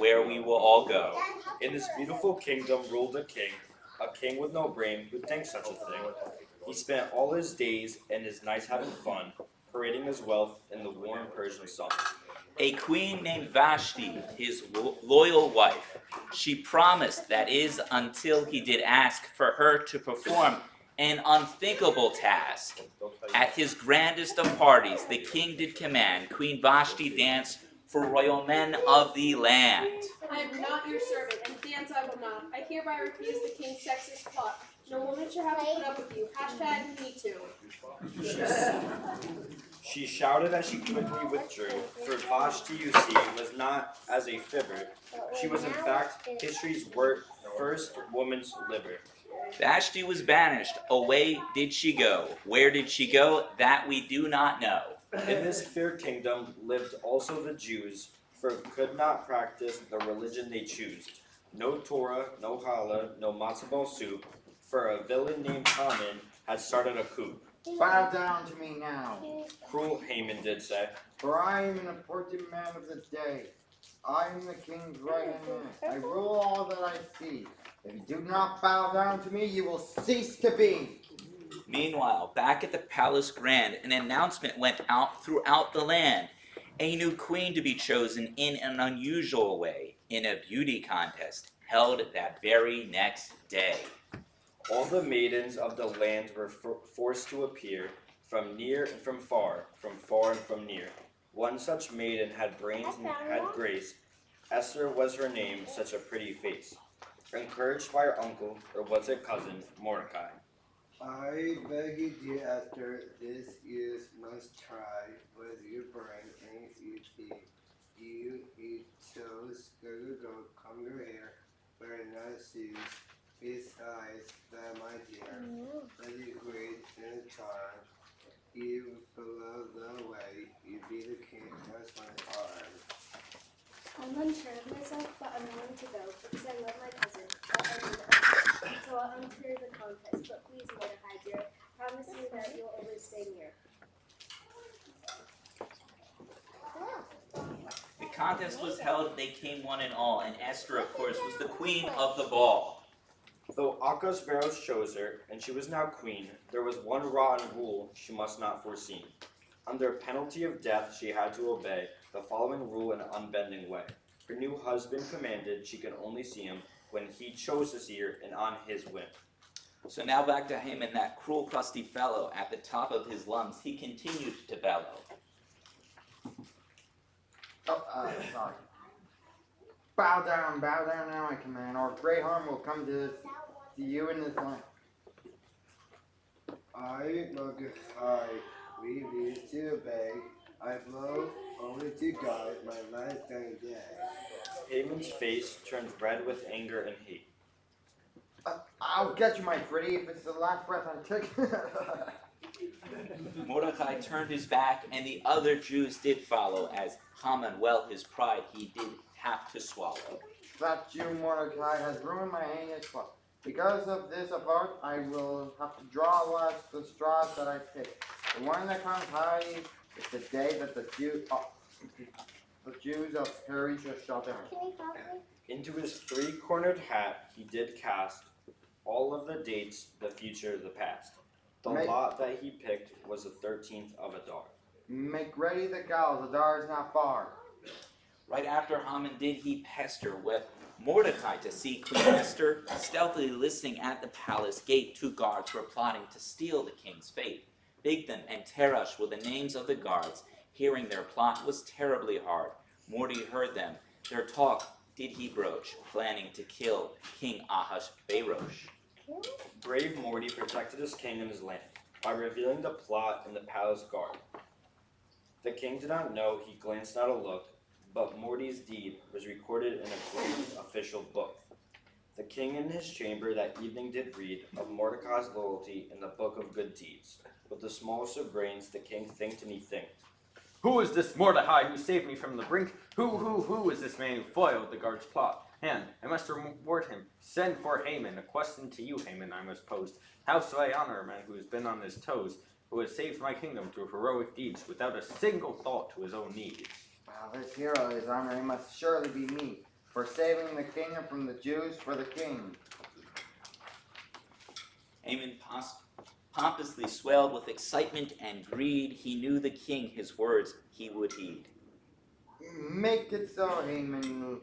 where we will all go. In this beautiful kingdom ruled a king with no brain who'd think such a thing. He spent all his days and his nights having fun, parading his wealth in the warm Persian sun. A queen named Vashti, his loyal wife. She promised, that is, until he did ask for her to perform an unthinkable task. At his grandest of parties, the king did command Queen Vashti dance for royal men of the land. I am not your servant, and dance I will not. I hereby refuse the king's sexist plot. No woman should have to put up with you. Hashtag me too. She shouted as she quickly withdrew, for Vashti, you see, was not as a fibber. She was in fact history's first woman's liver. Vashti was banished. Away did she go. Where did she go? That we do not know. In this fair kingdom lived also the Jews, for could not practice the religion they choose. No Torah, no challah, no matzo ball soup, for a villain named Haman had started a coup. Bow down to me now, Cruel Haman did say. for I am an important man of the day. I am the king's right hand man. I rule all that I see. If you do not bow down to me, you will cease to be. Meanwhile, back at the palace grand, an announcement went out throughout the land. A new queen to be chosen in an unusual way, in a beauty contest held that very next day. All the maidens of the land were forced to appear, from near and from far and from near. One such maiden had brains and had grace. Esther was her name, such a pretty face. Encouraged by her uncle, or was it cousin, Mordecai. I beg you, dear Esther, this year must try with your brain and your teeth. You eat toast, go, comb your hair, wear nice shoes. Besides that, my dear, let you great in a charm. You below the way, you be the king, that's my arm. I'm unsure of myself, but I'm willing to go, because I love my cousin. I'll end the so I'll enter the contest, but please, Mordecai, dear, promise me that you'll always stay near. The contest was held, they came one and all, and Esther, of course, was the queen of the ball. Though Ahasuerus chose her, and she was now queen, there was one rotten rule she must not foresee. Under penalty of death, she had to obey the following rule in an unbending way. Her new husband commanded she could only see him when he chose to see her and on his whim. So now back to Haman, that cruel, crusty fellow. At the top of his lungs, he continued to bellow. Sorry. Bow down now, I command, or great harm will come to you in this land. I look high, we need to obey. I blow only to God my last dying day. Haman's face turned red with anger and hate. I'll get you, my pretty, if it's the last breath I take. Mordecai turned his back, and the other Jews did follow, as Haman, well, his pride he did have to swallow. That Jew Mordecai has ruined my heinous plot. Because of this apart, I will have to draw last the straws that I take. The one that comes high is the day that the Jews of Persia shall die. Into his three-cornered hat he did cast all of the dates, the future, the past. The lot that he picked was the 13th of Adar. Make ready the gals, Adar is not far. Right after Haman did he pester with Mordecai to see Queen Esther. Stealthily listening at the palace gate, 2 guards were plotting to steal the king's fate. Bigthan and Teresh were the names of the guards. Hearing their plot was terribly hard. Morty heard them. Their talk did he broach, planning to kill King Ahasuerus. Brave Morty protected his king and his land by revealing the plot in the palace guard. The king did not know, he glanced at a look, but Morty's deed was recorded in a great official book. The king in his chamber that evening did read of Mordecai's loyalty in the book of good deeds. With the smallest of brains, the king thinked and he thinked. Who is this Mordecai who saved me from the brink? Who is this man who foiled the guard's plot? And I must reward him. Send for Haman. A question to you, Haman, I must pose. How shall I honor a man who has been on his toes, who has saved my kingdom through heroic deeds without a single thought to his own needs? Well, this hero is honored, he must surely be me. For saving the kingdom from the Jews for the king. Haman pompously swelled with excitement and greed. He knew the king, his words he would heed. Make it so, Haman.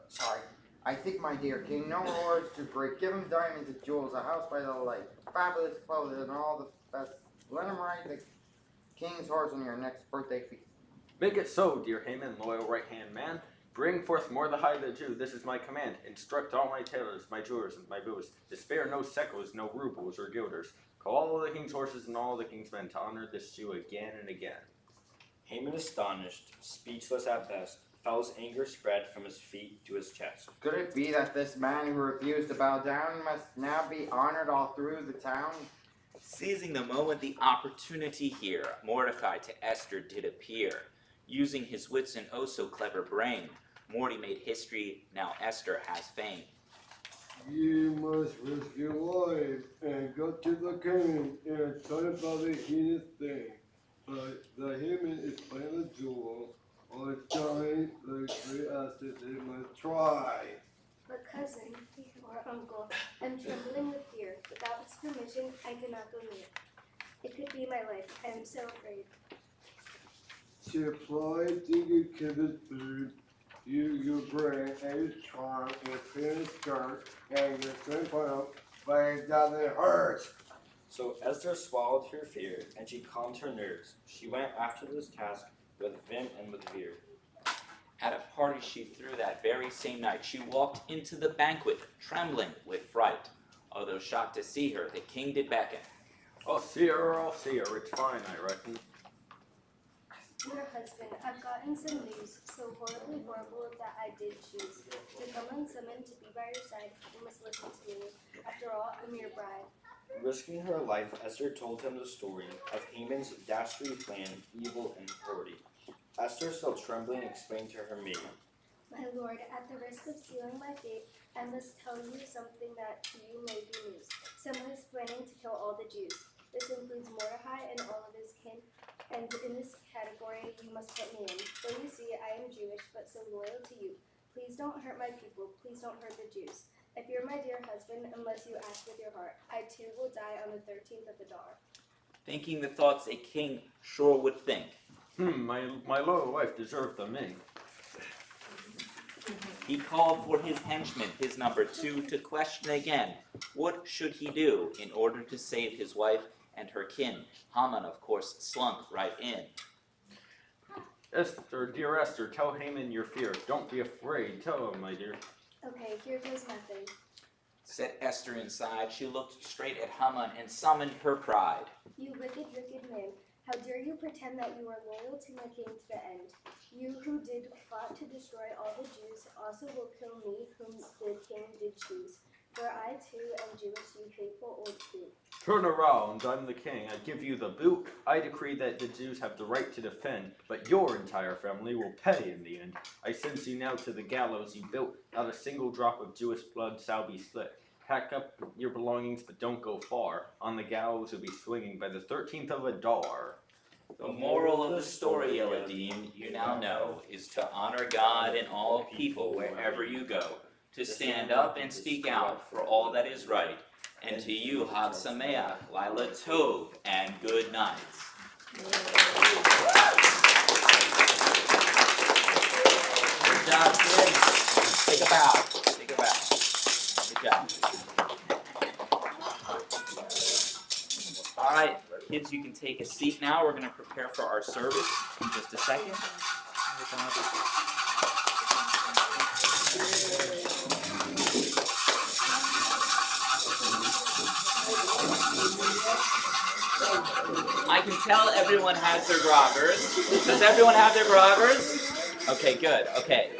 Sorry. I think, my dear king, no rewards to break. Give him diamonds and jewels, a house by the lake, fabulous clothes, and all the best. Let him ride the king's horse on your next birthday feast. Make it so, dear Haman, loyal right-hand man. Bring forth Mordecai the Jew, this is my command. Instruct all my tailors, my jewelers, and my booths. To spare no shekels, no rubles, or guilders. Call all the king's horses and all the king's men to honor this Jew again and again. Haman, astonished, speechless at best, felt his anger spread from his feet to his chest. Could it be that this man who refused to bow down must now be honored all through the town? Seizing the moment, the opportunity here, Mordecai to Esther did appear. Using his wits and oh so clever brain, Morty made history, now Esther has fame. You must risk your life and go to the king and tell him about the heinous thing. But the Haman is playing the jewel, or dying the great Esther they must try. But cousin, or uncle, I'm trembling with fear. Without his permission, I cannot go near. It could be my life. I am so afraid. To apply to your kid's food, you bring a charm and thin skirt and your thin foil, but it doesn't hurt. So Esther swallowed her fear, and she calmed her nerves. She went after this task with vim and with veer. At a party she threw that very same night, she walked into the banquet, trembling with fright. Although shocked to see her, the king did beckon. I'll see her, it's fine, I reckon. Dear husband, I've gotten some news, so horribly horrible that I did choose to come unsummoned to be by your side. You must listen to me. After all, I'm your bride. Risking her life, Esther told him the story of Haman's dastardly plan, evil and cruelty. Esther, still trembling, explained to her maid. My lord, at the risk of sealing my fate, I must tell you something that to you may be news. Someone is planning to kill all the Jews. This includes Mordecai and all of his kin, and in this category you must put me in. For you see, I am Jewish, but so loyal to you. Please don't hurt my people. Please don't hurt the Jews. If you're my dear husband, unless you act with your heart, I too will die on the 13th of Adar. Thinking the thoughts a king sure would think. My loyal wife deserved the me. He called for his henchman, his number 2, to question again. What should he do in order to save his wife and her kin? Haman, of course, slunk right in. Esther, dear Esther, tell Haman your fear. Don't be afraid. Tell him, my dear. Okay, here goes nothing. Said Esther inside. She looked straight at Haman and summoned her pride. You wicked, wicked man. How dare you pretend that you are loyal to my king to the end? You who did plot to destroy all the Jews also will kill me whom the king did choose. For I too am Jewish, you hateful old fool. Turn around, I'm the king. I give you the boot. I decree that the Jews have the right to defend, but your entire family will pay in the end. I sentence you now to the gallows you built. Not a single drop of Jewish blood shall be spilt. Pack up your belongings, but don't go far. On the gallows you'll be swinging by the 13th of Adar. The moral of the story, Eladim, you now know, is to honor God and all people wherever you go, to stand up and speak out for all that is right. And to you, Hag Sameach, Lila Tov, and good nights. Good job, kids. Take a bow. Take a bow. Good job. All right, kids, you can take a seat now. We're going to prepare for our service in just a second. I can tell everyone has their groggers. Does everyone have their groggers? Okay, good. Okay.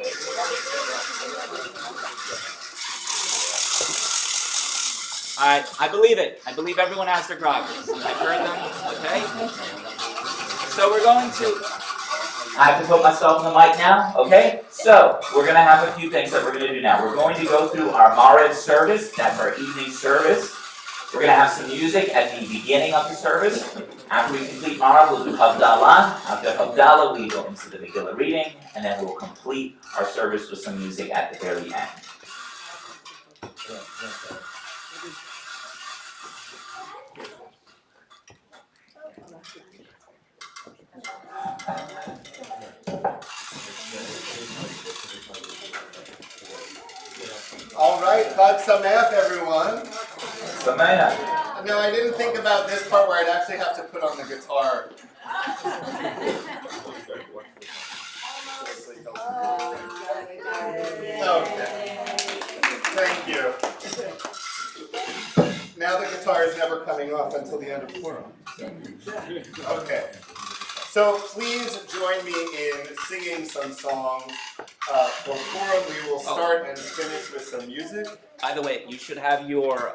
All right, I believe it. I believe everyone has their groggers. I've heard them. Okay. So we're going to. I have to put myself on the mic now. Okay. So we're going to have a few things that we're going to do now. We're going to go through our Maariv service. That's our evening service. We're going to have some music at the beginning of the service. After we complete Mara, we'll do Havdalah. After Havdalah, we go into the Megillah reading, and then we'll complete our service with some music at the very end. All right, Chag Sameach, everyone. Sameach. Now, I didn't think about this part where I'd actually have to put on the guitar. Okay. Thank you. Now the guitar is never coming off until the end of Purim. Okay. So please join me in singing some songs. For Purim, we will start and finish with some music. By the way, you should have your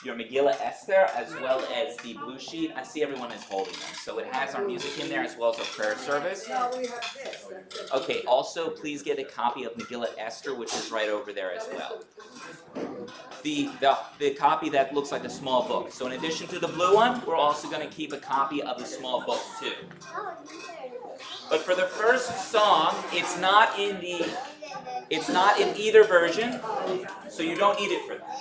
Megillah Esther as well as the blue sheet. I see everyone is holding them. So it has our music in there as well as our prayer service. No, we have this. That's it. Okay, also please get a copy of Megillah Esther, which is right over there as well. The copy that looks like a small book. So in addition to the blue one, we're also going to keep a copy of the small book too. But for the first song, it's not in either version, so you don't need it for that.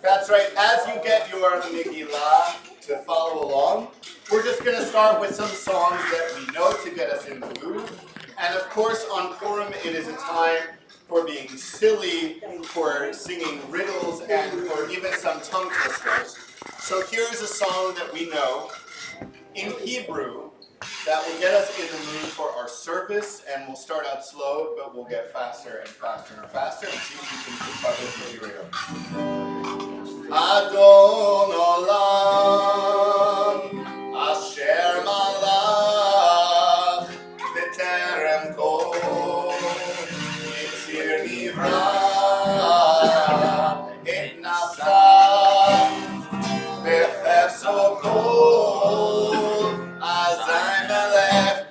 That's right. As you get your Megillah to follow along, we're just going to start with some songs that we know to get us in the mood. And of course, on Purim, it is a time for being silly, for singing riddles, and for even some tongue twisters. So here's a song that we know in Hebrew that will get us in the mood for our service, and we'll start out slow, but we'll get faster and faster and faster, and see if we can keep up with the radio. Adon Olam, Asher Malach, B'terem Kol, Yitzir Nivra, Et Nasa, B'chefso Kol, Azai Melech,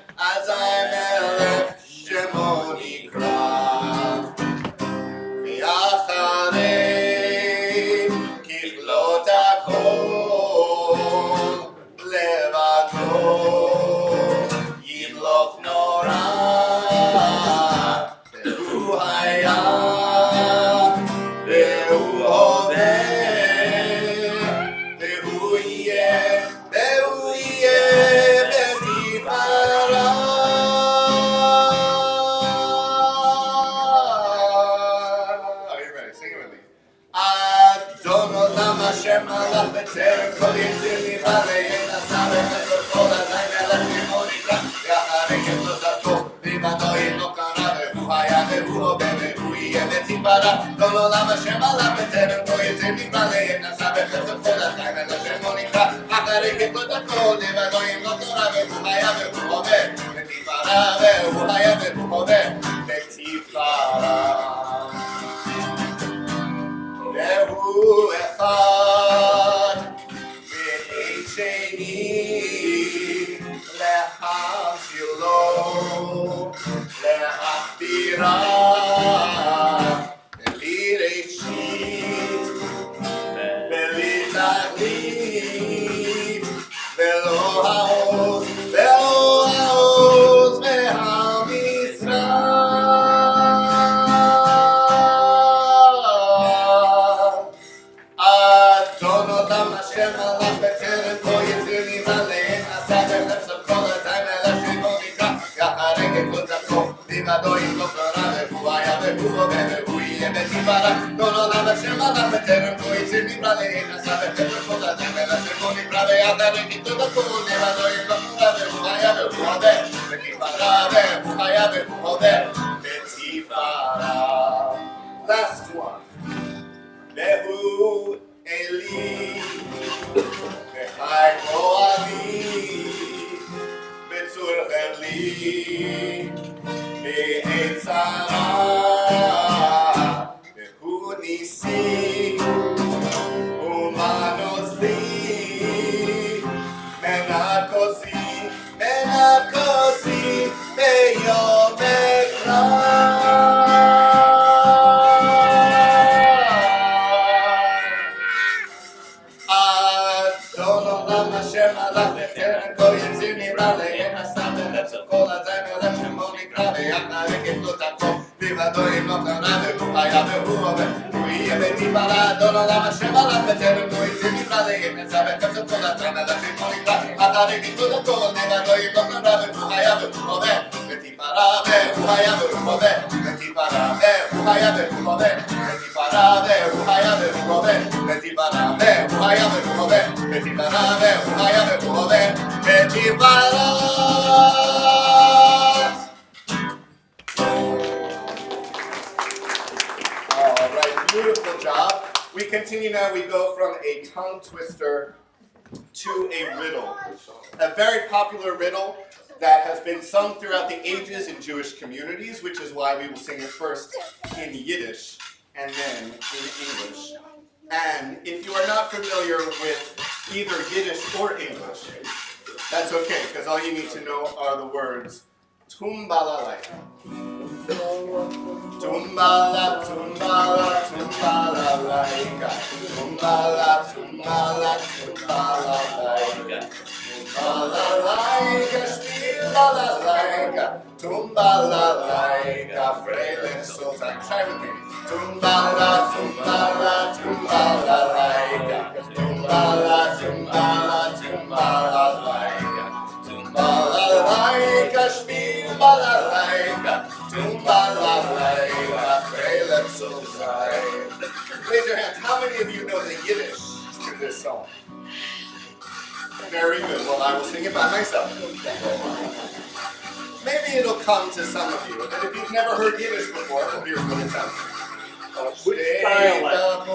Shemo Nikra, V'yacharei, Kiflot HaKol, Levado, Yimloch Nora, Ve'hu Haya, Ve'hu Hodeh, Ve'hu Yeh, B'tifara. Are you ready? Sing it with me. Adon Olam Hashem Malach B'terem Kol Yitzir Nivra Ve'yenasa B'chesed Kol Azai Melech Shemo Nikra V'yacharei Kiflot HaKol V'ivado Yimloch Nora Ve'hu Haya Ve'hu Hodeh Ve'hu Yeh B'tifara. Adon Olam Hashem Malach B'terem Kol Yitzir Nivra Ve'yenasa B'chesed Kol Azai Melech Shemo Nikra V'yacharei Kiflot HaKol V'ivado Yimloch Nora Ve'hu Haya Ve'hu Hodeh B'tifara. Ve'hu Haya Ve'hu Hodeh B'tifara. Ve'hu echad ve'ein sheni lehamshilo lehachtira ve'li reishit ve'li tachlit ve'lo ha'oz ve'hamisra. Adon Olam Hashem Malach B'terem Kol Yitzir Nivra Ve'yenasa B'chesed Kol Azai Melech Shemo Nikra V'yacharei Kiflot HaKol V'ivado Yimloch Nora Ve'hu Haya Ve'hu Hodeh Ve'hu Yeh B'tifara. Adon Olam Hashem Malach B'terem Kol Yitzir Nivra Ve'yenasa B'chesed Kol Azai Melech Shemo Nikra V'yacharei Kiflot HaKol V'ivado Yimloch Nora Ve'hu Haya Ve'hu Hodeh B'tifara. Ve'hu Haya Ve'hu Hodeh B'tifara. Last one. Ve'hu Eli, V'chai Koali, B'tzur Chedli, V'eit Tzara, Ve'hu Nisi, Umanos Li, Menakosi, Me'yom Ekra. goyim no kanave, hayave uove. Uye beti para, dono lama shema la petere, noi zimi brade, ime sabe, kaso kola trana, la shimonika, atare ki tuda kola, neva goyim no kanave, hayave uove. Beti para, hayave uove. Beti para, hayave uove. Beti para, hayave uove. Beti para, hayave uove. Beti para, hayave uove. Beti para. All right, beautiful job. We continue now. We go from a tongue twister to a riddle. A very popular riddle that has been sung throughout the ages in Jewish communities, which is why we will sing it first in Yiddish and then in English. And if you are not familiar with either Yiddish or English, that's okay, because all you need to know are the words Tumbalalai. Tumbala, tumbala, tumbalalaika. Tumbala, tumbala, tumbalalaika. Tumbalalaika, spielbalalaika. Tumbalalaika, freilich Sultan. Try with me. Tumbala, tumbala, tumbalalaika. Tumbala, tumbala, tumbalalaika. Tumbala-laika, spielbalalaika, tumbala-laika, freilich Sultan. Raise your hands. How many of you know the Yiddish to this song? Very good. Well, I will sing it by myself. Maybe it'll come to some of you. And if you've never heard Yiddish before, well, here's what it sounds like. Which dialect?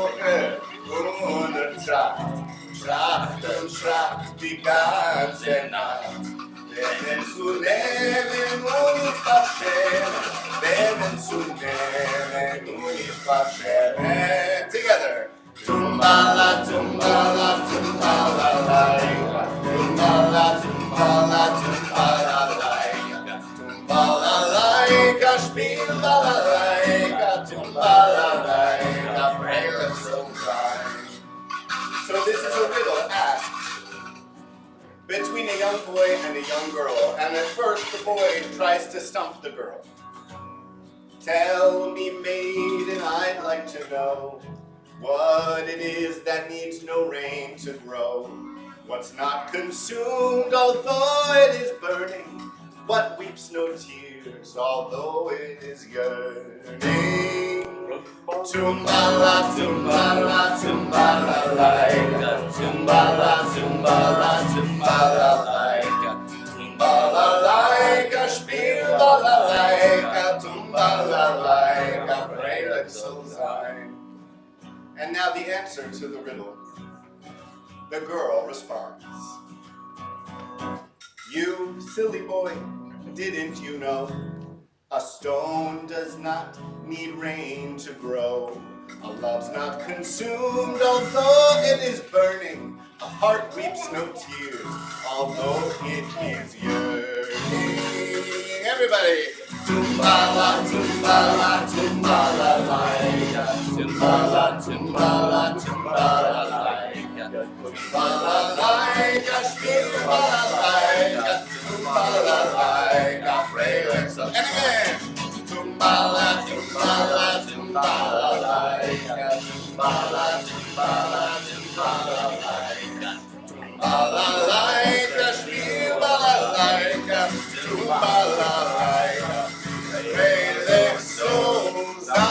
Tracht und tracht die ganze Nacht. Werden zu nehmen und nicht verschämen. Werden zu nehmen und nicht verschämen. Together. Tumbala, tumbala, tumbala, laika. Tumbala, tumbala, tumbala, laika. Tumbala, laika, spielbala, laika. Tumbala, laika, freilich Sultan. So this is a riddle asked between a young boy and a young girl, and at first the boy tries to stump the girl. Tell me, maiden, I'd like to know what it is that needs no rain to grow. What's not consumed, although it is burning? What weeps no tears, although it is yearning? Tumbala, tumbala, tumbala, laika. Tumbala, tumbala, tumbala, laika. Tumbala, laika, spielbala, laika. Tumbala, laika, freilich Sultan. And now the answer to the riddle. The girl responds. You silly boy, didn't you know? A stone does not need rain to grow. A love's not consumed, although it is burning. A heart weeps no tears, although it is yearning. Everybody! Tumbala, tumbala, tumbala, laika. Tumbala, tumbala, tumbala, laika. Tumbala, laika, spielbala, laika. Tumbala, laika, freilich Sultan. And again! Tumbala, tumbala, tumbala, laika. Tumbala, tumbala, tumbala, laika. Tumbala, laika, spielbala, laika. Tumbala, laika, freilich Sultan.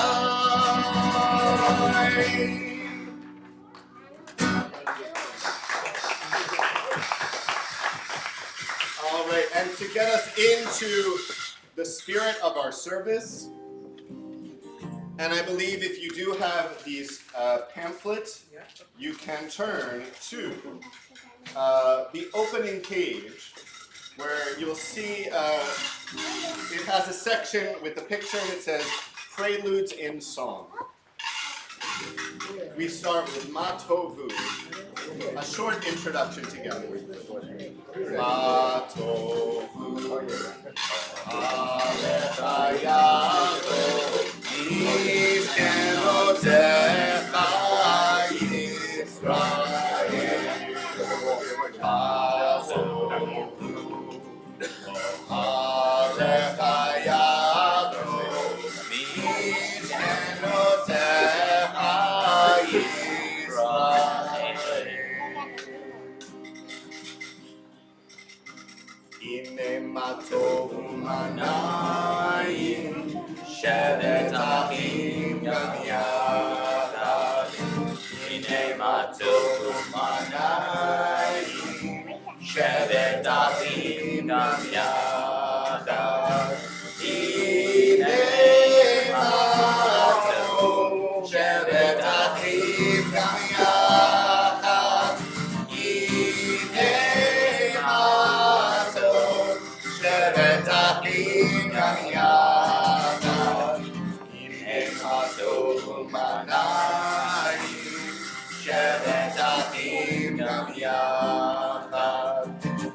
All right, and to get us into the spirit of our service, and I believe if you do have these pamphlets, you can turn to the opening page, where you'll see it has a section with a picture and it says Preludes in Song. We start with Ma Tovu, a short introduction together. Ma Tovu, Alechayato, Ish Enotecha Yisrael, Ma Tovu, Alechayato, משכנותיך ישראל. הנה מה טוב ומה נעים, שבת אחים גם יחד. הנה מה טוב ומה נעים, שבת אחים גם יחד. הנה מה טוב, שבת אחים גם יחד. הנה מה טוב, שבת אחים גם יחד. הנה מה טוב ומה נעים, שבת אחים גם יחד.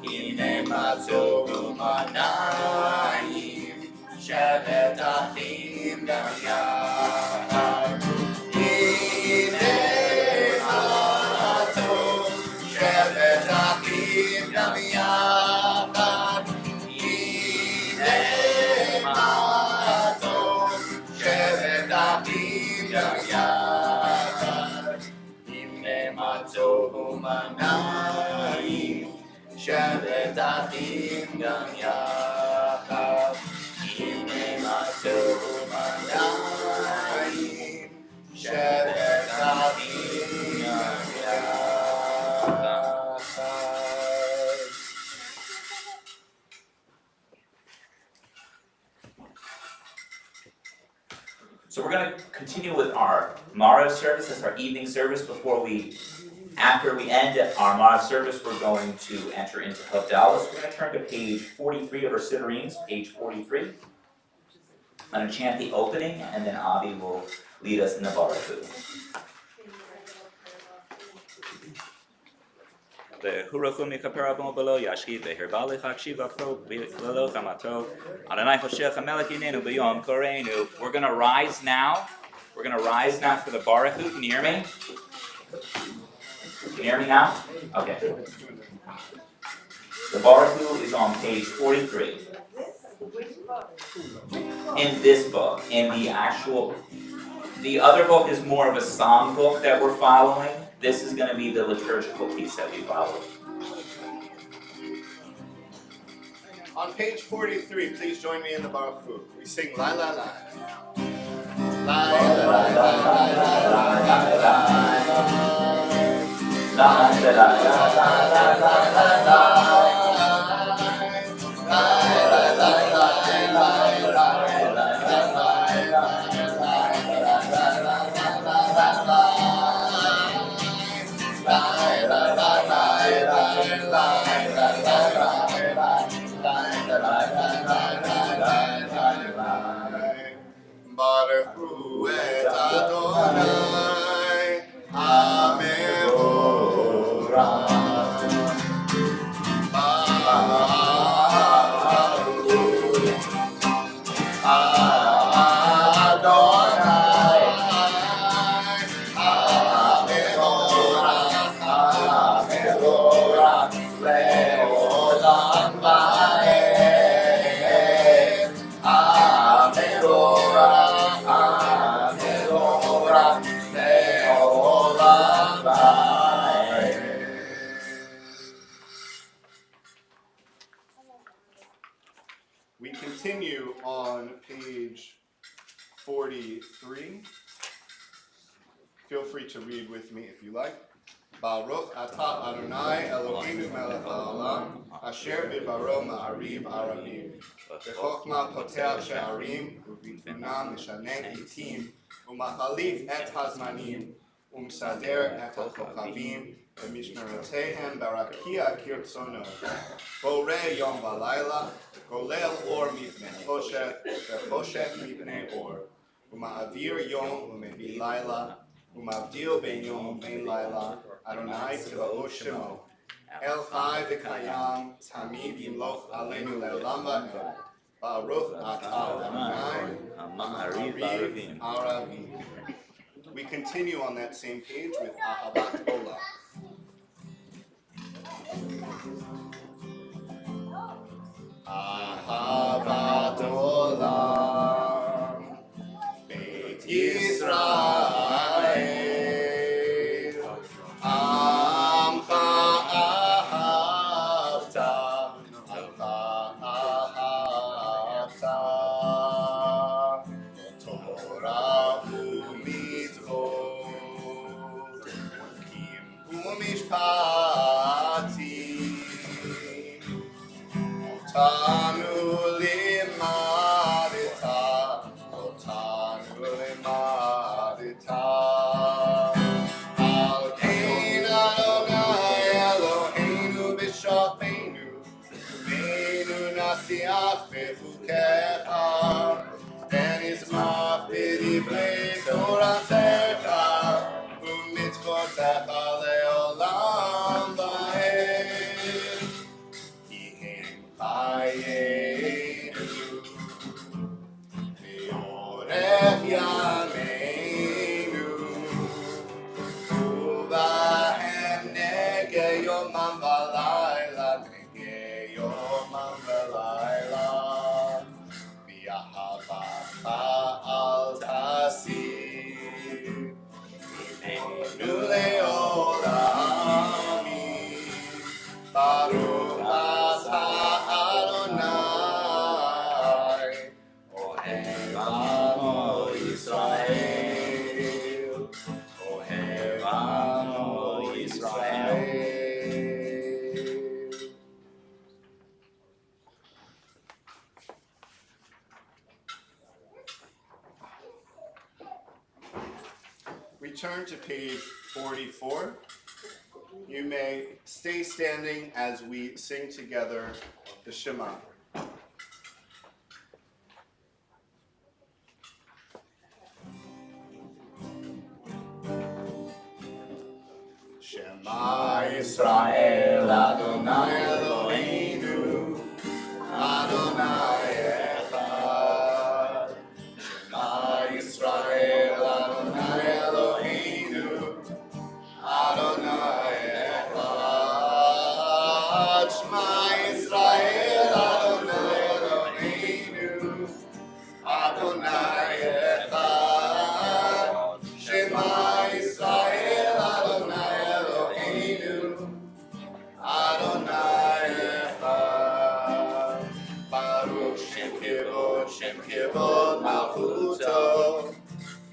הנה מה טוב ומה נעים, שבת אחים גם יחד. הנה מה טוב, שבת אחים גם יחד. הנה מה טוב, שבת אחים גם יחד. הנה מה טוב ומה נעים, שבת אחים גם יחד. הנה מה טוב ומה נעים, שבת אחים גם יחד. So we're going to continue with our Marav service. That's our evening service. After we end our Marav service, we're going to enter into Havdalah. So we're going to turn to page 43 of our Siddurim, page 43. I'm going to chant the opening, and then Avi will lead us in the Baruch. והורחו מכפר אבו בלו ישחית והרבה לך הקשיבה פרו ולא חמתו אדוני חושך המלך יננו ביום קוראנו. We're going to rise now. We're going to rise now for the Baruch. Can you hear me? Can you hear me now? Okay. The Baruch is on page 43. In this book, the other book is more of a song book that we're following. This is going to be the liturgical piece that we follow. On page 43, please join me in the Baruch Hu. We sing La La La. La La La La La La Baruch Hu et Adonai HaMevorach. Baruch Hu Adonai HaMevorach, HaMevorach le'olam va'ed. HaMevorach, HaMevorach le'olam va'ed. We continue on page 43. Feel free to read with me if you like. Baruch atah Adonai Eloheinu melech haolam, asher bidbaro ma'ariv aravim, b'chokhmah poteach she'arim, u'bitvuna mishaneh itim, u'machalif et hazmanim, u'msader et ha'kochavim, v'mishmerotehem barakia kirtzono, boreh yom v'layla, golel or mipnei choshech, v'choshech mipnei or, u'ma'avir yom u'mevi layla, u'mavdil ben yom u'ben layla, Adonai Tzivaot Shemo, El Chai v'Kayam, Tamid Yimloch Aleinu Le'olam Va'ed, Baruch Atah Adonai, Ma'ariv Aravim. We continue on that same page with Ahavat Olam. Ahavat Olam, Yisrael, Amcha ahavta, Torah u'mitzvot, u'mishpatim, otanu limadeta, Al kein Adonai Eloheinu b'shafenu, u'meinu nasiach bechukecha, ונשמח בדברי תורתך ומצוותיך לעולם ועד, כי הם חיינו לאורך ימינו, ובהם נגע יומם ולילה, אל תסיר ממנו לעולמים, ברוך אתה אדוני אוהב עמו ישראל, אוהב עמו ישראל. We turn to page 44. You may stay standing as we sing together the Shema. Shema Yisrael, Adonai Eloheinu, Adonai Echad. Shema Yisrael, Adonai Eloheinu, Adonai Echad. Shema Yisrael, Adonai Eloheinu, Adonai Echad. Shema Yisrael, Adonai Eloheinu, Adonai Echad. Baruch Shem Kivod Malchuto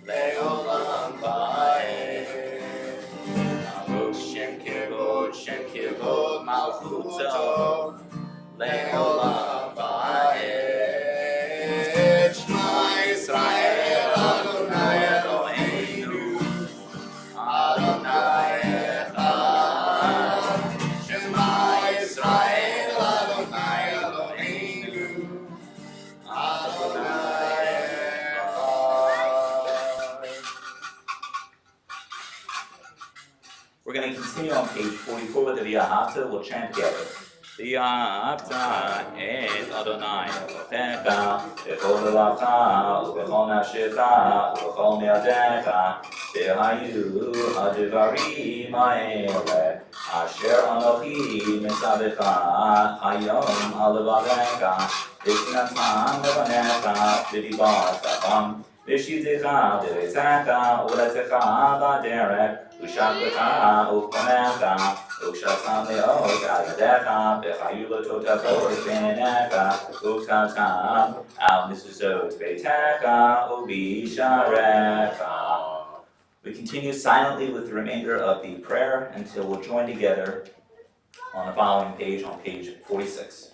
Le'olam Va'ed. Baruch Shem Kivod Malchuto Le'olam Va'ed. Shema Yisrael, Adonai Eloheinu, Adonai Echad. Shema Yisrael, Adonai Eloheinu, Adonai Echad. We're going to continue on page 44 with the V'ahavta. We'll chant together. V'ahavta et Adonai Elohecha b'chol levacha u'b'chol nafshecha u'b'chol me'adecha v'hayu ha'devarim ha'eleh asher anochi mitzadecha hayom al levavecha v'shnatzam levanecha v'dibartabam v'shivtecha b'beitecha u'letecha b'derech u'shaklecha u'konecha u'shatam le'ot al yadecha v'chayu l'totavot b'neinecha u'ktatam al mezuzot beitecha u'b'sharecha. We continue silently with the remainder of the prayer until we'll join together on the following page, on page 46.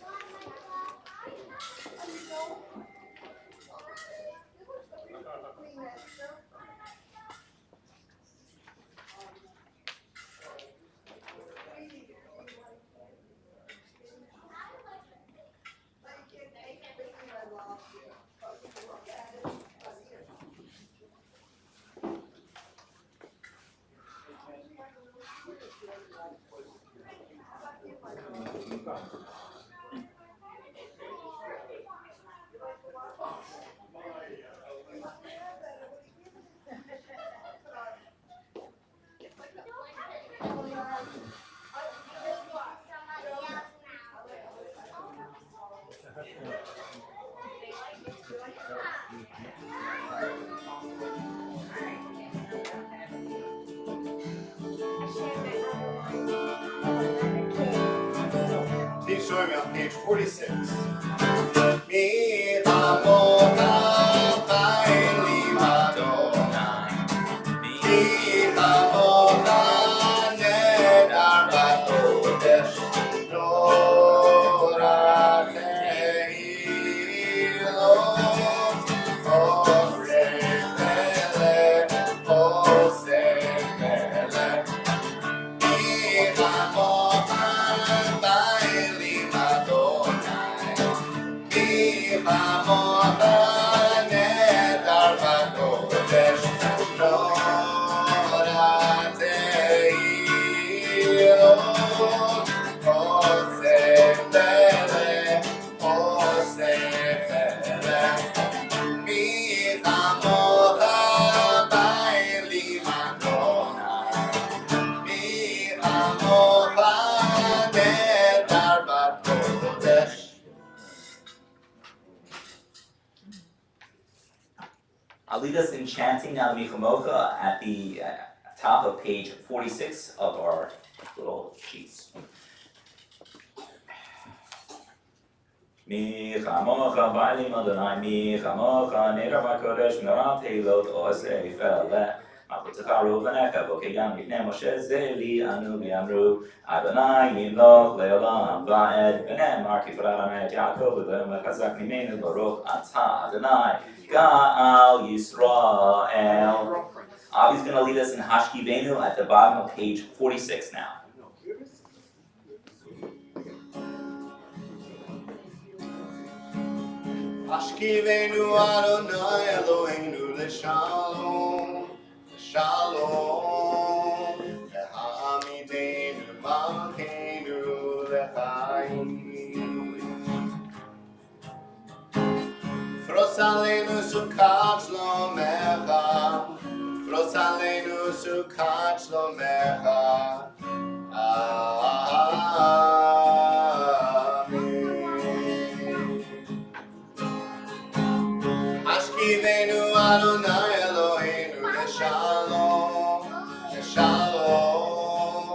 page 46. Mi amona baili Madonna. Mi amona nedar batodesh. Nora teilot. Osefele. Mi amona baili Madonna. Mi amona nedar batodesh. Nora teilot. Osefele. Mi amona baili Madonna. Mi amona nedar batodesh. I'll lead us in chanting now the Michamocha at the top of page 46 of our little sheets. Mi chamocha ba'alim Adonai, mi chamocha nedar b'kodesh, nora teilot osei fele. Ma'aputecha ruvanecha, v'kegam yifnei Moshe zeli anu v'yamru, Adonai yimloch le'olam va'ed, v'nemar kifra Adonai et Yaakov, v'v'em chazak mimenu baruch atah Adonai, Ga'al Yisrael. Avi's going to lead us in Hashkivenu at the bottom of page 46 now. Ashkivenu Adonai Eloheinu l'shalom, l'shalom. Ve'hamidenu malkeinu l'chaim. Fros aleinu sukat shlomecha, Fros aleinu sukat shlomecha. Ashkivenu Adonai Eloheinu l'shalom, l'shalom.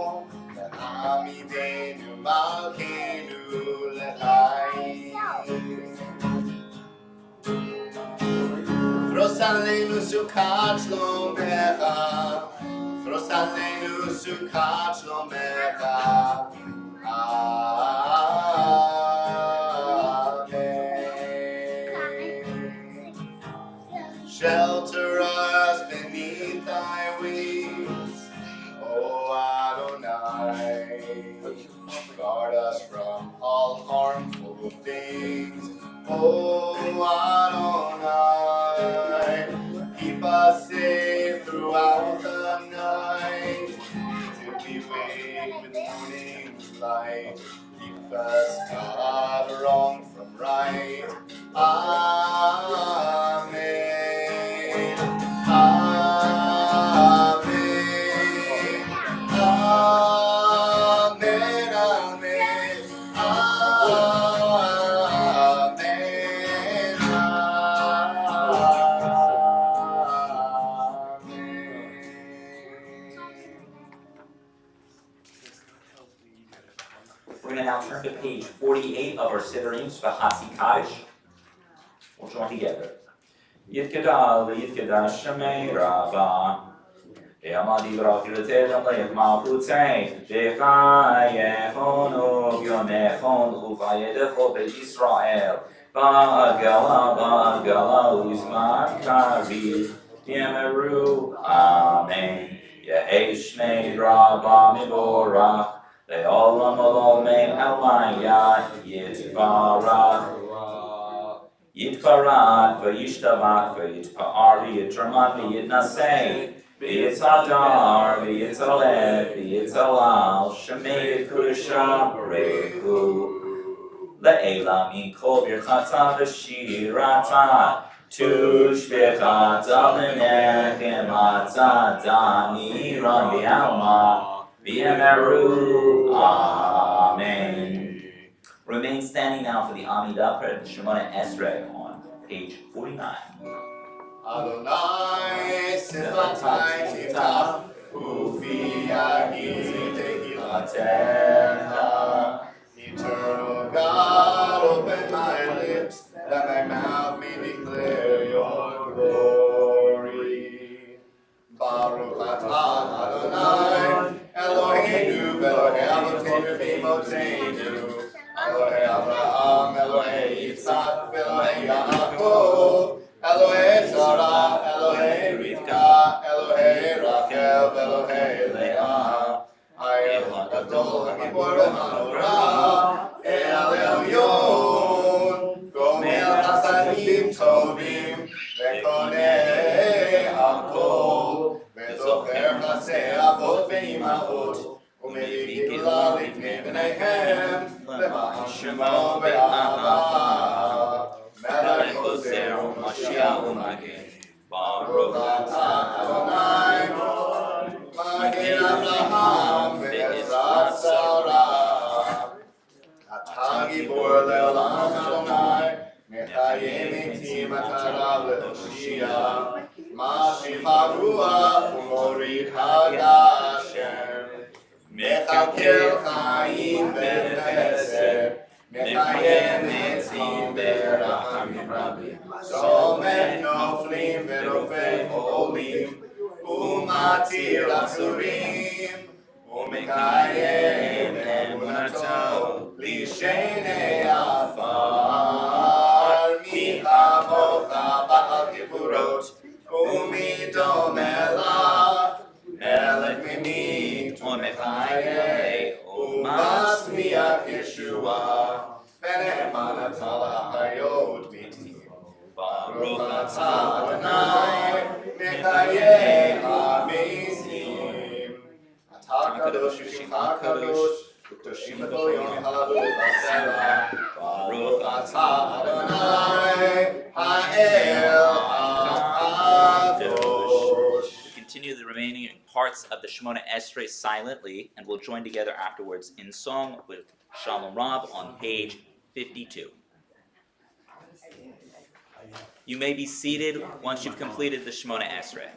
Ve'hamidenu malkeinu l'chaim. Fros aleinu sukat shlomecha, Fros aleinu sukat shlomecha. Shelter us beneath thy wings, O Adonai. Guard us from all harmful things, O Adonai. Keep us safe throughout the night, till we wake with morning's light. Keep us, God, wrong from right. Amen. Amen. Amen. Amen. We're going to now turn to page 48 of our Siddurim V'Hasi Kaddish. We'll join together. Yitkadal Yitkadash Shemei Rabba. Yamadi B'Rakiratedim Le'Yach Malchutei. V'Chayechonu Yomechon U'Vayedecho Beit Yisrael. Ba'agala Uzman Kariv. Yemeru Amen. Yehei Shmei Rabba Mivorach. Le'olam Olomei Elayah Yitbarach. Yitbarak v'yishtabak v'yitpa'ar v'yitraman v'yitnasei v'yitzadar v'yitzaleh v'yitzalal shemei v'kudusha b'rehu le'ela min kol birchata v'shirata tushbechata l'nechem atzada miran v'alma v'yemeru Amen. Remain standing now for the Amidah prayer, the Shemona Esrei on page 49. Adonai sifatai tiftach ufi yagid tehilatecha. Eternal God. ואלוהי לאה. האל הגדול הגיבור הנורא, אל עליון, גומל חסדים טובים, וקונה הכל, וזוכר מעשי אבות ואימהות, ומביא גאולה לבני בניהם, למען שמו באהבה. מלך חוזר ומשיח ומגן, ברוך אתה אדוני, מגן אברהם בעזרת שרה. אתה גיבור לעולם אדוני, מחיה מתים מטרה להושיע, משיב הרוח ומוריד הגשם, מכלכל חיים בחסד, מקיים עצים ברחמים רבים, סומך נופלים ורופא חולים, ומתיר אסורים, ומקיים אמונתו לשני עפר, מי כמוך בעל גבורות, ומי דומה לך, מלך ממית ומחיה, ומשמיח ישועה, ונאמן אתה להחיות מתים. ברוך אתה אדוני, מחיי המתים. אתה קדוש ושמך קדוש, וקדושים בכל יום הללו בסלע. ברוך אתה אדוני, האל הקדוש. Continue the remaining parts of the Shemona Esrei silently, and we'll join together afterwards in song with Shalom Rab on page 52. You may be seated once you've completed the Shemona Esrei.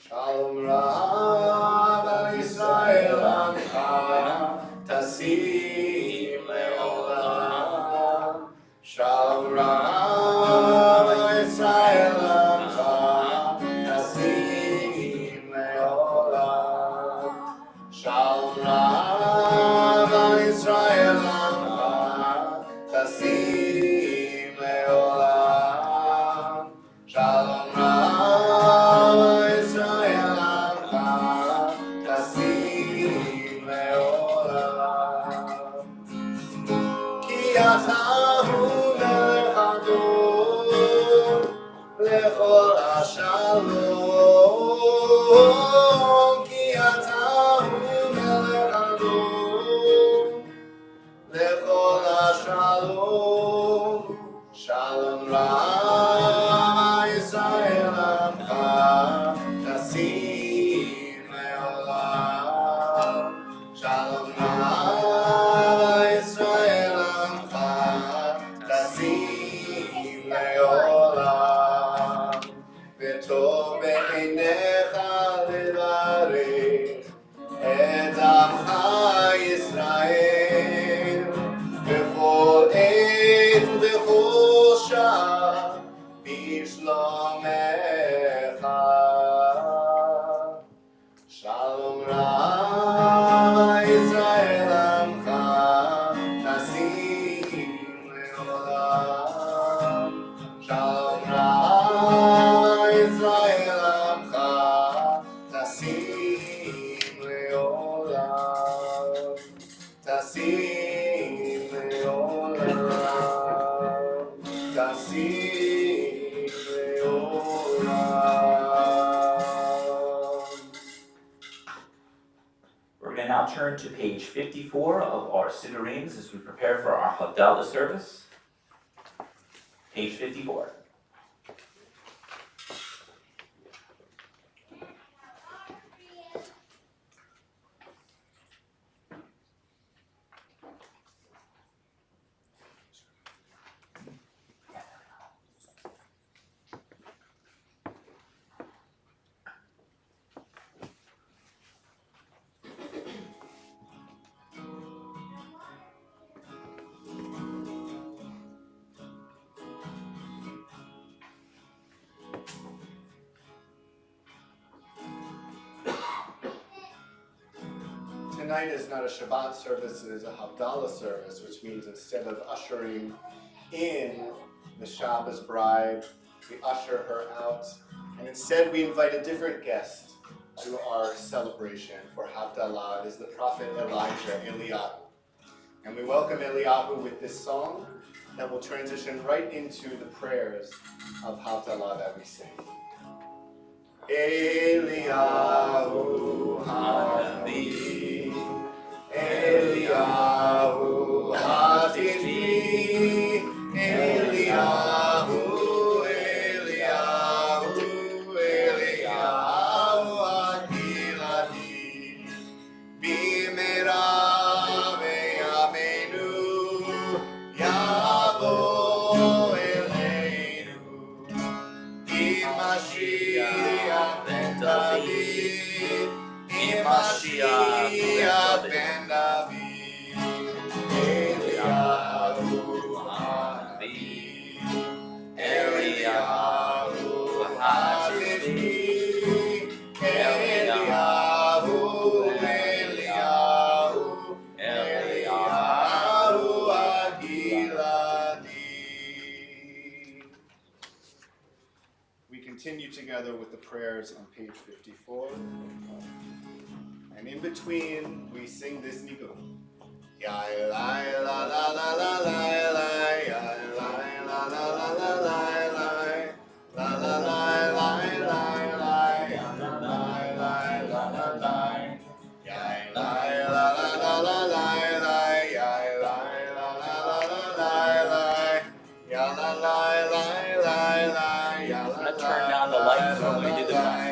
Shalom Rab al Yisrael Amcha Tasim Leolam. Shalom Rab al Yisrael Amcha Tasim Leolam. Shalom Rab al Yisrael Amcha Tasim Leolam. Shalom Rab Shalom, ki atahu melech adon, lechol hashalom. Shalom Rab Yisrael Amcha Tasim Leolam. Shalom Rab Yisrael Amcha We're going to now turn to page 54 of our Sidurims as we prepare for our Havdalah service. Page 54. Tonight is not a Shabbat service, it is a Havdalah service, which means instead of ushering in the Shabbos bride, we usher her out. And instead we invite a different guest to our celebration for Havdalah. It is the prophet Elijah, Eliyahu. And we welcome Eliyahu with this song that will transition right into the prayers of Havdalah that we sing. Eliyahu Hanavi, Eliyahu Hatidri, Eliyahu, Eliyahu, Eliyahu Hakilati, Bimera ve'amenu, Yavo Eleinu, Mashiach ben David, Mashiach ben David, Eliyahu Hanavi, Eliyahu Hatidri, Eliyahu, Eliyahu, Eliyahu Hakilati. We continue together with the prayers on page 54. And in between, we sing this nigun. Ya la la la la la la la, ya la la la la la la la, la la la la la la, ya la la la la la la, ya la la la la la la, ya la la la la la la, ya la la la la la. I'm going to turn down the lights when we do the cry.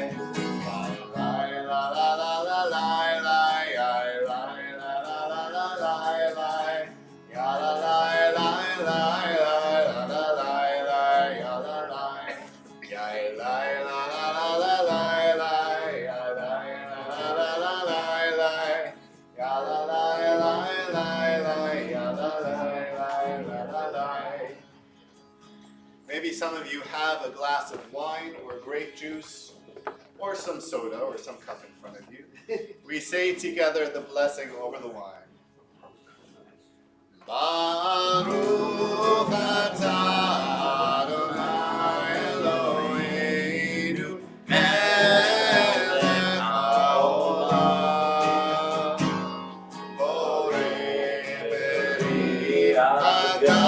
Maybe some of you have a glass of wine or grape juice or some soda or some cup in front of you. We say together the blessing over the wine. Baruch atah Adonai Eloheinu melech haolam borei beri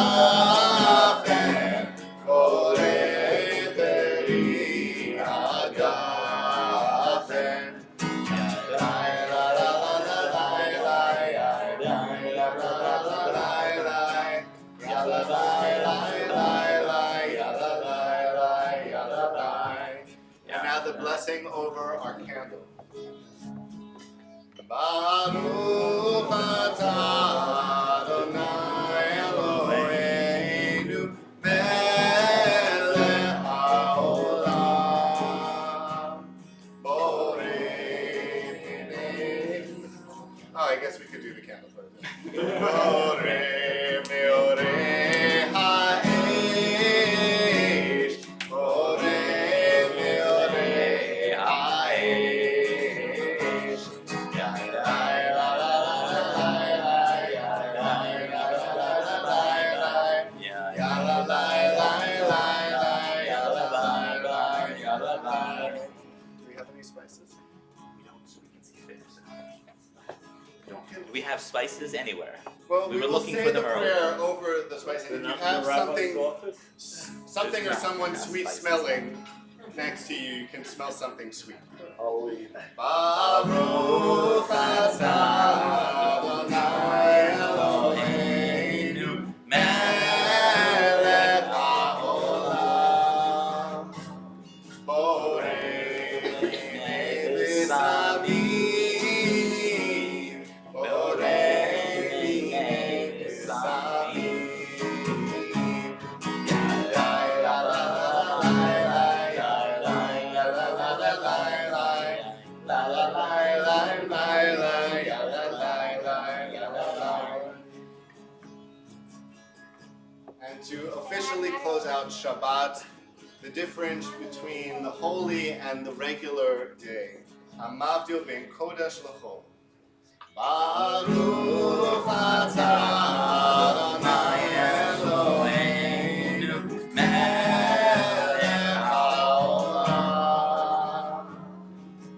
hagafen borei beri hagafen. And now the blessing over our candle. Baruch atah Adonai Eloheinu melech haolam borei beri. Oh, I guess we could do the candle first. Borei meorei ha'esh, borei meorei ha'esh. Ya la la la la la la, ya la la la la la la la, ya la la la la la, ya la la la ya la la. Do we have any spices? We don't, so we can see if there's do we have spices anywhere? Well, We we were will looking say for the them prayer earlier. over the spices. If you have something or someone sweet smelling next to you, you can smell something sweet. Baruch atah And to officially close out Shabbat, the difference between the holy and the regular day. Hamavdil ben kodesh l'chol. Baruch atah Adonai Eloheinu melech haolam.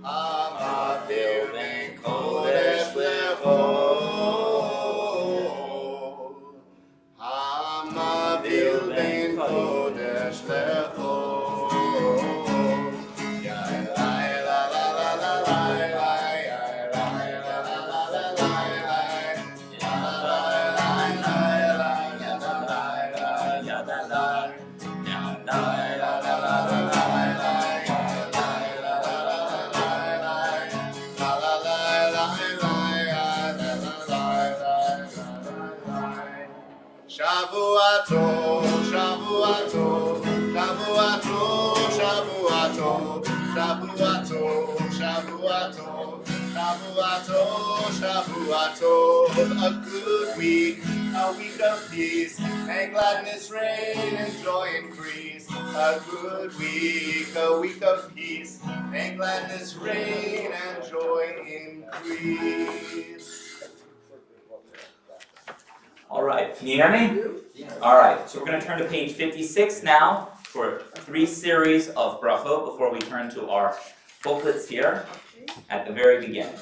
Hamavdil ben kodesh l'chol. Hamavdil ben kodesh l'chol. Shavuato, Shavuato, Shavuato, Shavuato, Shavuato, Shavuato, Shavuato, Shavuato, a good week, a week of peace, and gladness reign and joy increase. A good week, a week of peace, and gladness reign and joy increase. All right, can you hear me? All right, so we're going to turn to page 56 now for 3 series of brachot before we turn to our booklets here at the very beginning.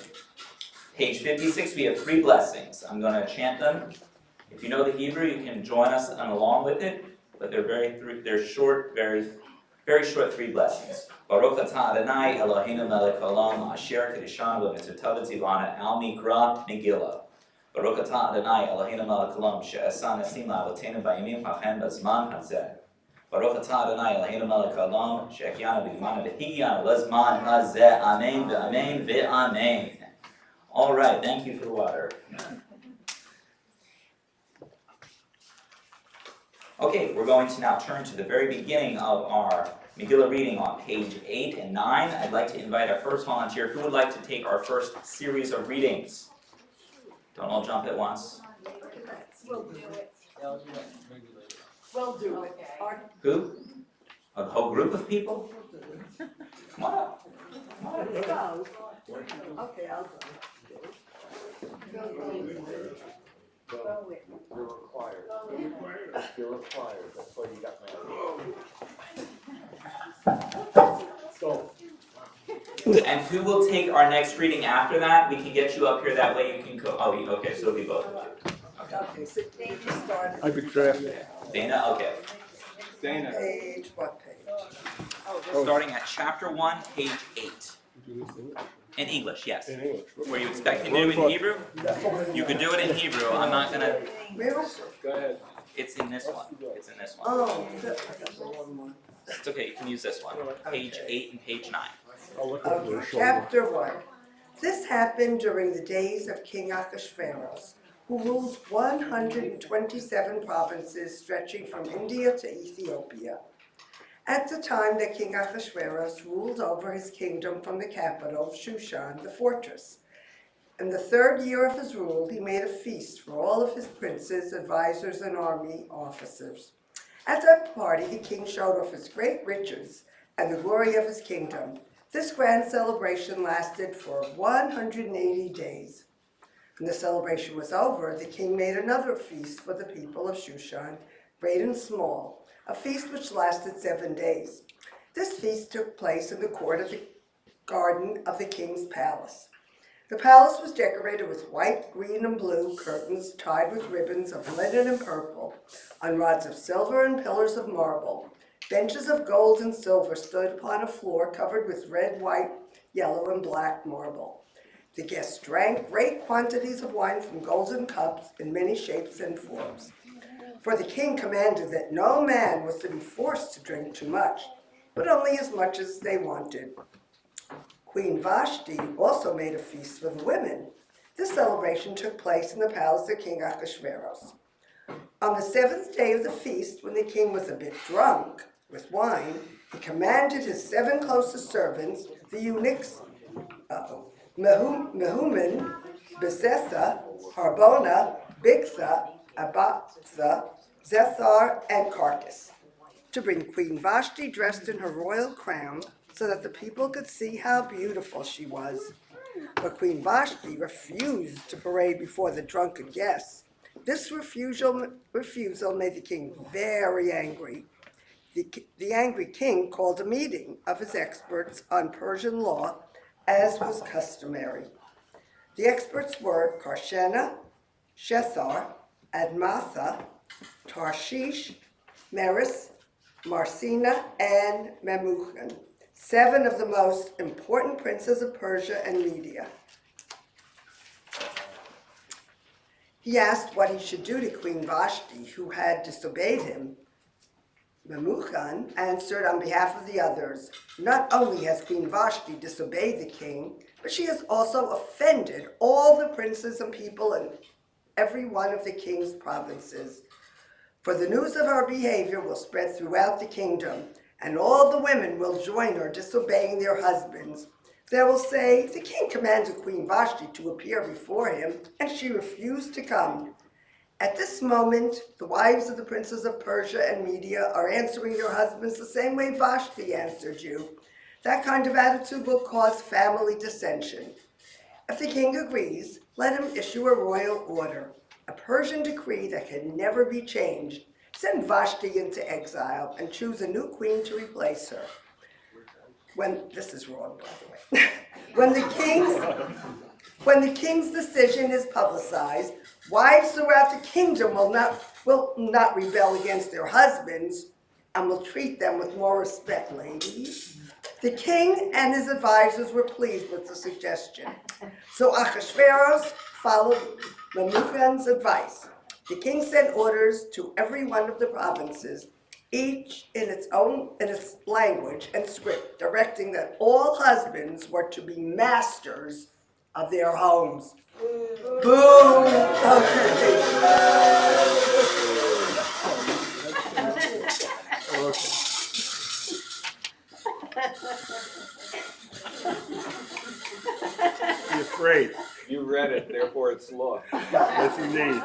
Page 56, we have 3 blessings. I'm going to chant them. If you know the Hebrew, you can join us along with it, but they're short, very short 3 blessings. Baruch atah Adonai Eloheinu melech haolam asher kedishanu b'mitzvotav v'tzivanu al mikra Megillah. Baruch atah Adonai Eloheinu melech haolam she'asa nesim la'avoteinu b'yamim ha'hem b'zman hazeh. Baruch atah Adonai Eloheinu melech haolam she'ehyanu b'gimanu v'higyanu l'zman hazeh. Amen v'amen v'amen. All right, thank you for the water. Okay, we're going to now turn to the very beginning of our Megillah reading on page 8 and 9. I'd like to invite our first volunteer. Who would like to take our first series of readings? Don't all jump at once. We'll do it. We'll do it. Who? A whole group of people? Come on up. Come on up. Let's go. Okay, I'll go. Go with. You're required. You're required. That's why you got married. And who will take our next reading after that? We can get you up here, that way you can go. Oh, okay, so it'll be both of you. Okay, so Dana started. I've been drafted. Dana, okay. Dana. Page, what page? Starting at chapter 1, page 8. In English, yes. In English. Were you expecting to do it in Hebrew? You could do it in Hebrew. I'm not gonna. Where is it? Go ahead. It's in this one. It's in this one. Oh, It's okay, you can use this one. Page 8 and page 9. okay, chapter 1. This happened during the days of King Ahasuerus, who ruled 127 provinces stretching from India to Ethiopia. At the time that King Ahasuerus ruled over his kingdom from the capital, Shushan, the fortress. In the 3rd year of his rule, he made a feast for all of his princes, advisors, and army officers. At that party, the king showed off his great riches and the glory of his kingdom. This grand celebration lasted for 180 days. When the celebration was over, the king made another feast for the people of Shushan, great and small, a feast which lasted 7 days. This feast took place in the court of the garden of the king's palace. The palace was decorated with white, green, and blue curtains tied with ribbons of linen and purple, on rods of silver and pillars of marble. Benches of gold and silver stood upon a floor covered with red, white, yellow, and black marble. The guests drank great quantities of wine from golden cups in many shapes and forms. For the king commanded that no man was to be forced to drink too much, but only as much as they wanted. Queen Vashti also made a feast for the women. This celebration took place in the palace of King Ahasuerus. On the 7th day of the feast, when the king was a bit drunk with wine, he commanded his 7 closest servants, the eunuchs, Mehuman, Besetha, Harbona, Bigtha, Abatha, Zethar, and Carcass, to bring Queen Vashti dressed in her royal crown so that the people could see how beautiful she was. But Queen Vashti refused to parade before the drunken guests. This refusal made the king very angry. The angry king called a meeting of his experts on Persian law, as was customary. The experts were Karshena, Shethar, Admatha, Tarshish, Meres, Marsina, and Memucan, 7 of the most important princes of Persia and Media. He asked what he should do to Queen Vashti, who had disobeyed him. Memucan answered on behalf of the others, "Not only has Queen Vashti disobeyed the king, but she has also offended all the princes and people in every one of the king's provinces. For the news of her behavior will spread throughout the kingdom, and all the women will join her disobeying their husbands. They will say, 'The king commanded Queen Vashti to appear before him, and she refused to come.' At this moment, the wives of the princes of Persia and Media are answering their husbands the same way Vashti answered you. That kind of attitude will cause family dissension. If the king agrees, let him issue a royal order, a Persian decree that can never be changed. Send Vashti into exile and choose a new queen to replace her." This is wrong, by the way. When the king's decision is publicized, wives throughout the kingdom will not rebel against their husbands and will treat them with more respect, ladies. The king and his advisors were pleased with the suggestion. So Ahasuerus followed Memucan's advice. The king sent orders to every one of the provinces, each in its language and script, directing that all husbands were to be masters of their homes. Boom! Be afraid. You read it, therefore it's law. Yes, indeed.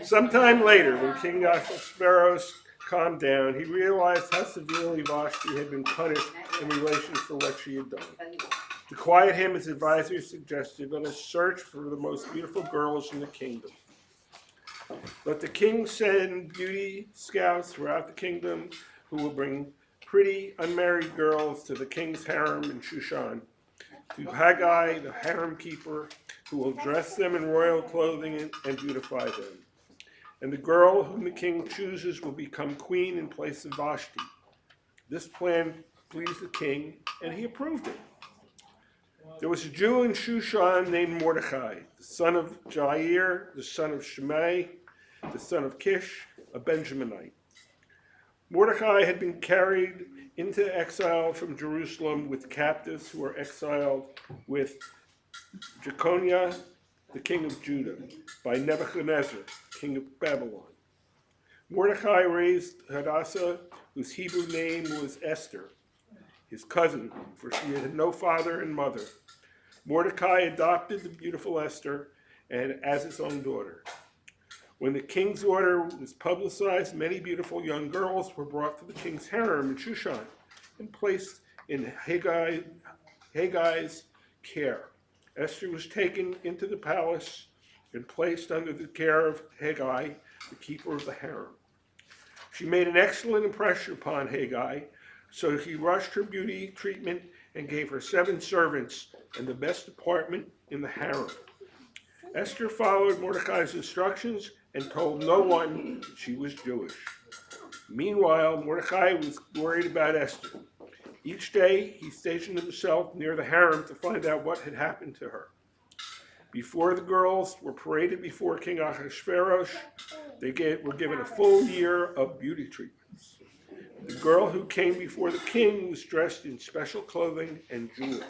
Sometime later, when King Ahasuerus calmed down, he realized how severely Vashti had been punished in relation to what she had done. To quiet him, his advisors suggested, "Let us search for the most beautiful girls in the kingdom. Let the king send beauty scouts throughout the kingdom who will bring pretty unmarried girls to the king's harem in Shushan, to Haggai, the harem keeper, who will dress them in royal clothing and beautify them. And the girl whom the king chooses will become queen in place of Vashti." This plan pleased the king, and he approved it. There was a Jew in Shushan named Mordecai, the son of Jair, the son of Shimei, the son of Kish, a Benjaminite. Mordecai had been carried into exile from Jerusalem with captives who were exiled with Jeconiah, the king of Judah, by Nebuchadnezzar, king of Babylon. Mordecai raised Hadassah, whose Hebrew name was Esther, his cousin, for she had no father and mother. Mordecai adopted the beautiful Esther and as his own daughter. When the king's order was publicized, many beautiful young girls were brought to the king's harem in Shushan and placed in Haggai's care. Esther was taken into the palace and placed under the care of Haggai, the keeper of the harem. She made an excellent impression upon Haggai, so he rushed her beauty treatment and gave her 7 servants and the best apartment in the harem. Esther followed Mordecai's instructions and told no one she was Jewish. Meanwhile, Mordecai was worried about Esther. Each day, he stationed himself near the harem to find out what had happened to her. Before the girls were paraded before King Ahasuerus, they were given a full year of beauty treatments. The girl who came before the king was dressed in special clothing and jewels.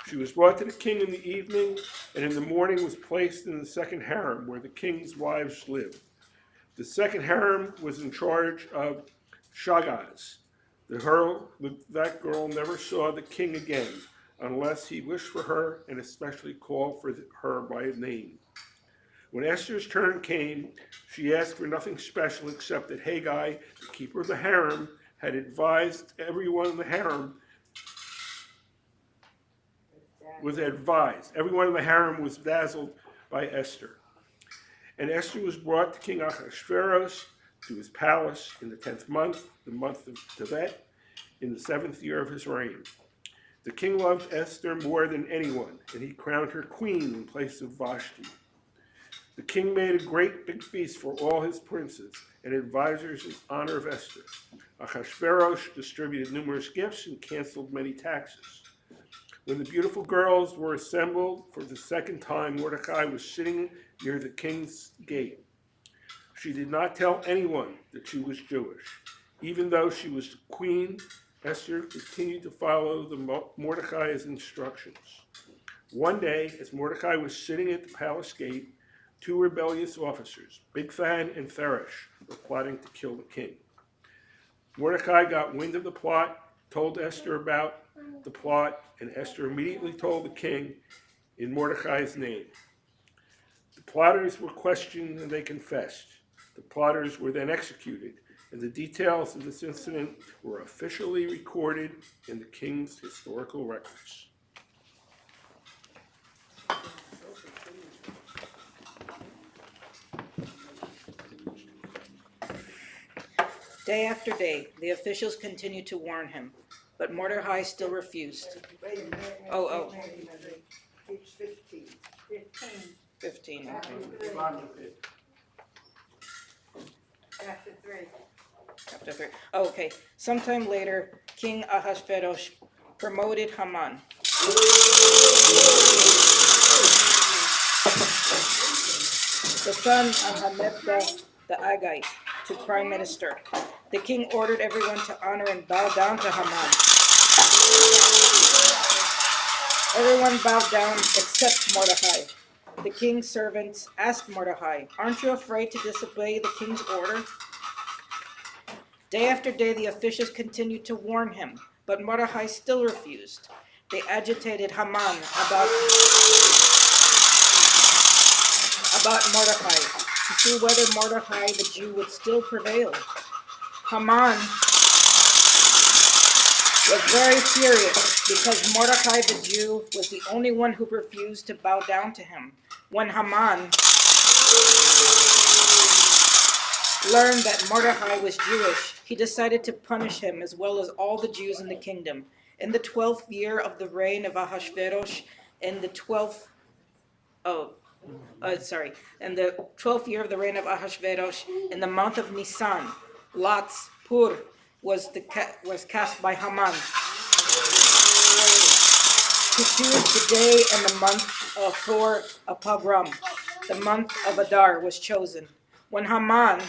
She was brought to the king in the evening, and in the morning was placed in the second harem, where the king's wives lived. The second harem was in charge of Shaggaz, That girl never saw the king again, unless he wished for her and especially called for her by name. When Esther's turn came, she asked for nothing special except that Haggai, the keeper of the harem, had advised everyone in the harem Everyone in the harem was dazzled by Esther. And Esther was brought to King Ahasuerus to his palace in the 10th month, the month of Tevet, in the 7th year of his reign. The king loved Esther more than anyone, and he crowned her queen in place of Vashti. The king made a great big feast for all his princes and advisors in honor of Esther. Ahasuerus distributed numerous gifts and canceled many taxes. When the beautiful girls were assembled for the second time, Mordecai was sitting near the king's gate. She did not tell anyone that she was Jewish. Even though she was the queen, Esther continued to follow Mordecai's instructions. One day, as Mordecai was sitting at the palace gate, two rebellious officers, Bigthan and Teresh, were plotting to kill the king. Mordecai got wind of the plot, told Esther about the plot, and Esther immediately told the king in Mordecai's name. The plotters were questioned and they confessed. The plotters were then executed, and the details of this incident were officially recorded in the king's historical records. Day after day, the officials continued to warn him, but Mordecai still refused. Wait a minute. Oh. Page 15. 15. Chapter 3. Chapter 3. Oh, okay. Sometime later, King Ahasuerus promoted Haman, the son of Hammedatha the Agagite, to prime minister. The king ordered everyone to honor and bow down to Haman. Everyone bowed down except Mordecai. The king's servants asked Mordecai, "Aren't you afraid to disobey the king's order?" Day after day, the officials continued to warn him, but Mordecai still refused. They agitated Haman about Mordecai to see whether Mordecai the Jew would still prevail. Haman was very furious because Mordecai the Jew was the only one who refused to bow down to him. When Haman learned that Mordecai was Jewish, he decided to punish him as well as all the Jews in the kingdom. In the 12th year of the reign of Ahasuerus, in the 12th year of the reign of Ahasuerus, in the month of Nisan, Lot's Pur was cast by Haman to choose the day and the month for a pogrom. The month of Adar was chosen. When Haman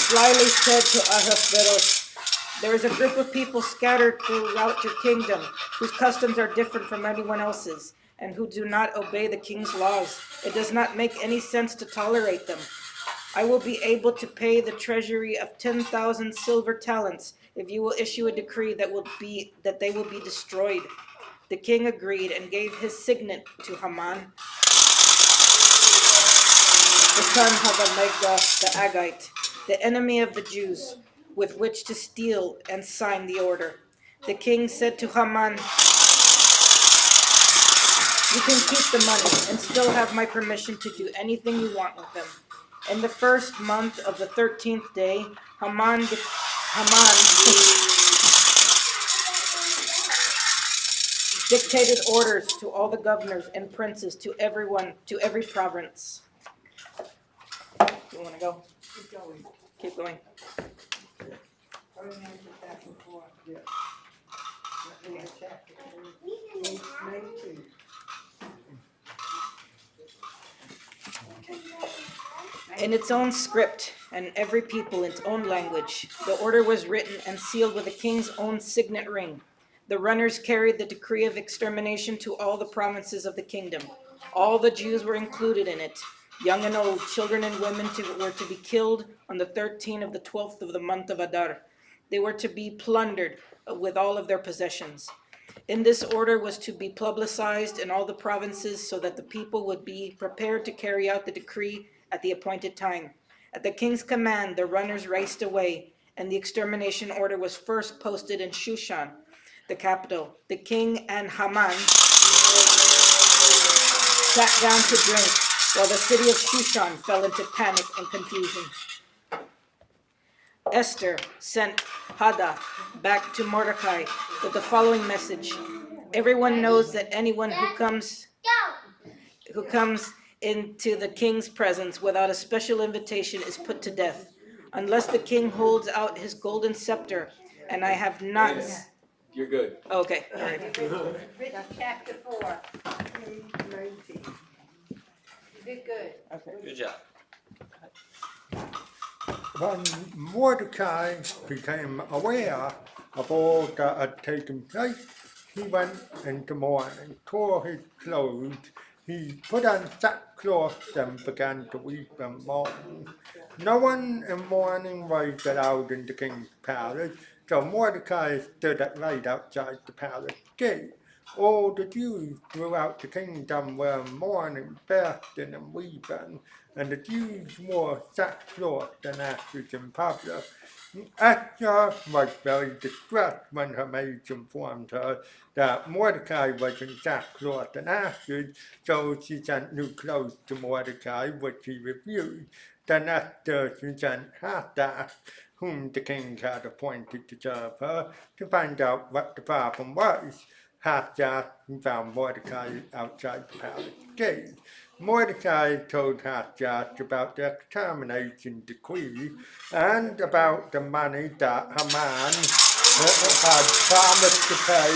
slyly said to Ahasuerus, "There is a group of people scattered throughout your kingdom whose customs are different from anyone else's and who do not obey the king's laws. It does not make any sense to tolerate them. I will be able to pay the treasury of 10,000 silver talents if you will issue a decree that they will be destroyed." The king agreed and gave his signet to Haman, the son of Hammedatha the Agagite, the enemy of the Jews, with which to steal and sign the order. The king said to Haman, "You can keep the money and still have my permission to do anything you want with them." In the first month of the 13th day, Haman dictated orders to all the governors and princes, to every province. You want to go? Keep going. Keep going. Back and forth. Yeah. Chapter 3, page 19. In its own script, and every people in its own language, the order was written and sealed with the king's own signet ring. The runners carried the decree of extermination to all the provinces of the kingdom. All the Jews were included in it. Young and old, children and women were to be killed on the 13th of the 12th of the month of Adar. They were to be plundered with all of their possessions. In this order was to be publicized in all the provinces so that the people would be prepared to carry out the decree at the appointed time. At the king's command, the runners raced away, and the extermination order was first posted in Shushan, the capital. The king and Haman sat down to drink, while the city of Shushan fell into panic and confusion. Esther sent Hadda back to Mordecai with the following message. Everyone knows that anyone who comes into the king's presence without a special invitation is put to death, unless the king holds out his golden scepter, and I have not... You're good. Okay, all right. Chapter 4. You did good. Good job. When Mordecai became aware of all that had taken place, he went into mourning, tore his clothes, he put on sackcloth and began to weep and mourn. No one in mourning was allowed in the king's palace, so Mordecai stood right outside the palace gate. All the Jews throughout the kingdom were mourning, fasting and weeping, and the Jews wore sackcloth and ashes in public. Esther was very distressed when her maids informed her that Mordecai was in sackcloth and ashes, so she sent new clothes to Mordecai, which he refused. Then Esther sent Hadda, whom the king had appointed to serve her, to find out what the problem was. Hadda found Mordecai outside the palace gate. Mordecai told Hadda about the extermination decree and about the money that Haman had promised to pay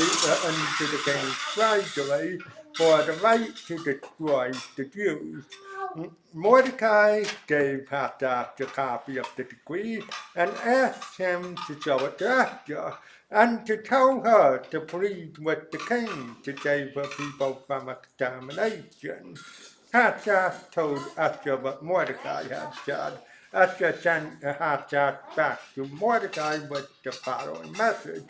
into the king's treasury for the right to destroy the Jews. Mordecai gave Hadda a copy of the decree and asked him to show it to Esther and to tell her to plead with the king to save her people from extermination. Hadda told Esther what Mordecai had said. Esther sent Hadda back to Mordecai with the following message.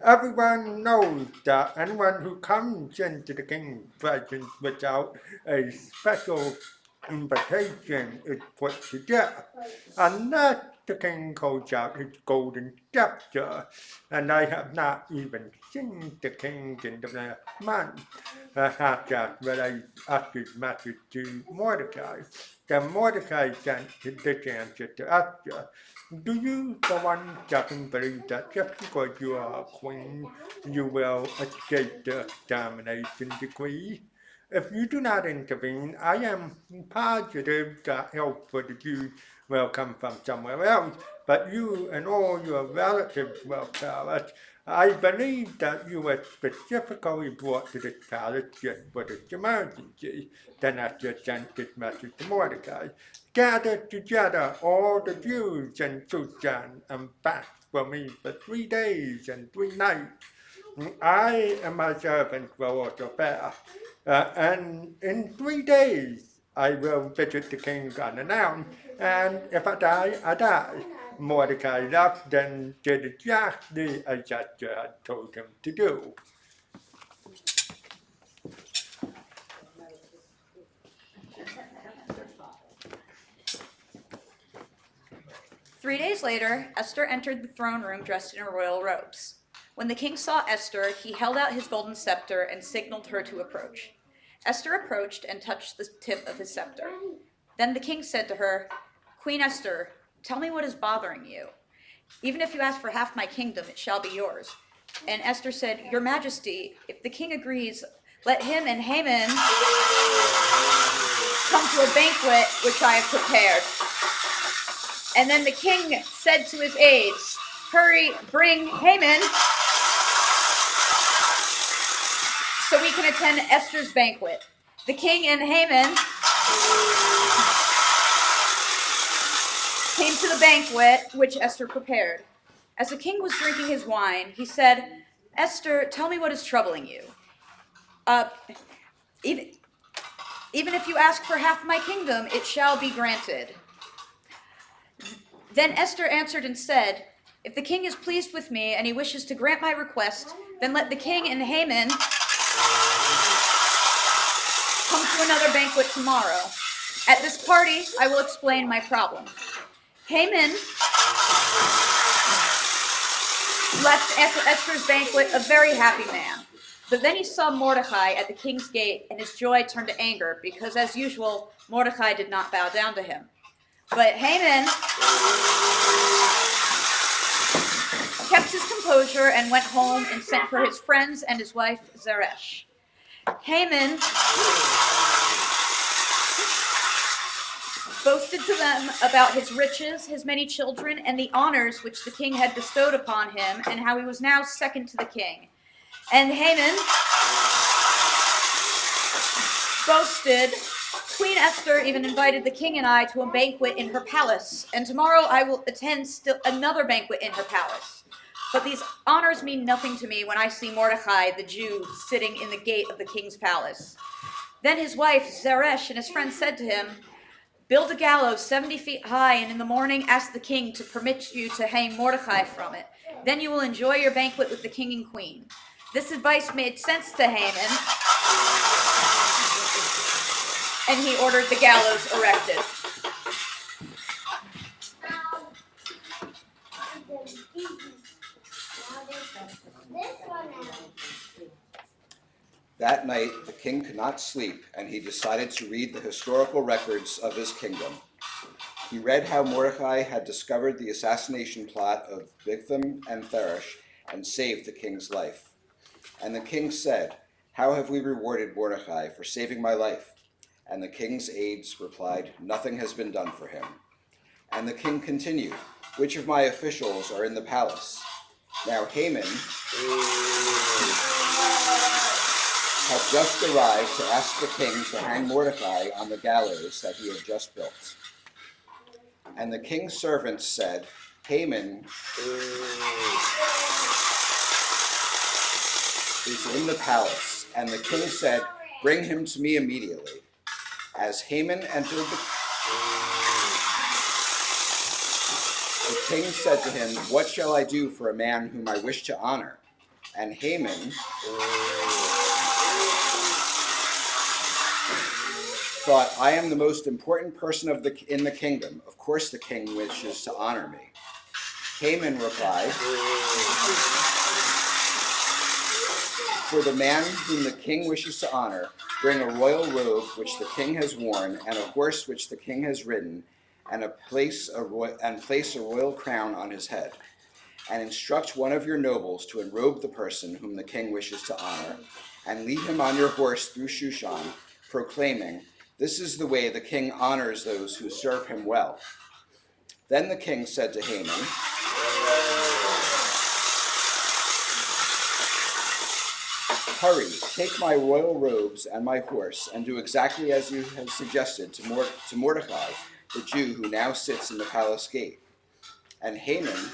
Everyone knows that anyone who comes into the king's presence without a special invitation is put to death, unless the king holds out his golden scepter, and I have not even seen the king in the last month. Hadda relayed Esther's message to Mordecai. Then Mordecai sent this answer to Esther. Do you, for one second, believe that just because you are a queen, you will escape the extermination decree? If you do not intervene, I am positive that help for the Jews will come from somewhere else, but you and all your relatives will perish. I believe that you were specifically brought to this palace just for this emergency. Then Esther sent this message to Mordecai. Gather together all the Jews in Shushan and fast for me for 3 days and 3 nights. I and my servants will also fast. And in 3 days I will visit the king unannounced, and if I die, I die. Mordecai left and did exactly as Esther had told him to do. Three days later, Esther entered the throne room dressed in her royal robes. When the king saw Esther, he held out his golden scepter and signaled her to approach. Esther approached and touched the tip of his scepter. Then the king said to her, "Queen Esther, tell me what is bothering you. Even if you ask for half my kingdom, it shall be yours." And Esther said, "Your Majesty, if the king agrees, let him and Haman come to a banquet which I have prepared." And then the king said to his aides, "Hurry, bring Haman so we can attend Esther's banquet." The king and Haman came to the banquet which Esther prepared. As the king was drinking his wine, he said, "Esther, tell me what is troubling you. Even if you ask for half my kingdom, it shall be granted." Then Esther answered and said, If the king is pleased with me and he wishes to grant my request, then let the king and Haman come to another banquet tomorrow. At this party, I will explain my problem. Haman left Esther's banquet a very happy man. But then he saw Mordecai at the king's gate, and his joy turned to anger, because as usual, Mordecai did not bow down to him. But Haman kept his composure and went home and sent for his friends and his wife Zeresh. Haman boasted to them about his riches, his many children, and the honors which the king had bestowed upon him, and how he was now second to the king. And Haman boasted, Queen Esther even invited the king and I to a banquet in her palace, and tomorrow I will attend still another banquet in her palace. But these honors mean nothing to me when I see Mordecai, the Jew, sitting in the gate of the king's palace. Then his wife, Zeresh, and his friends said to him, build a gallows 70 feet high, and in the morning ask the king to permit you to hang Mordecai from it. Then you will enjoy your banquet with the king and queen. This advice made sense to Haman, and he ordered the gallows erected. That night, the king could not sleep, and he decided to read the historical records of his kingdom. He read how Mordecai had discovered the assassination plot of Bigthan and Teresh and saved the king's life. And the king said, how have we rewarded Mordecai for saving my life? And the king's aides replied, nothing has been done for him. And the king continued, which of my officials are in the palace? Now Haman had just arrived to ask the king to hang Mordecai on the gallows that he had just built. And the king's servants said, Haman is in the palace. And the king said, bring him to me immediately. As Haman entered the king said to him, what shall I do for a man whom I wish to honor? And Haman thought, I am the most important person in the kingdom. Of course the king wishes to honor me. Haman replied, for the man whom the king wishes to honor, bring a royal robe which the king has worn, and a horse which the king has ridden, and place a royal crown on his head. And instruct one of your nobles to enrobe the person whom the king wishes to honor, and lead him on your horse through Shushan, proclaiming, this is the way the king honors those who serve him well. Then the king said to Haman, hurry, take my royal robes and my horse, and do exactly as you have suggested to Mordecai, the Jew who now sits in the palace gate. And Haman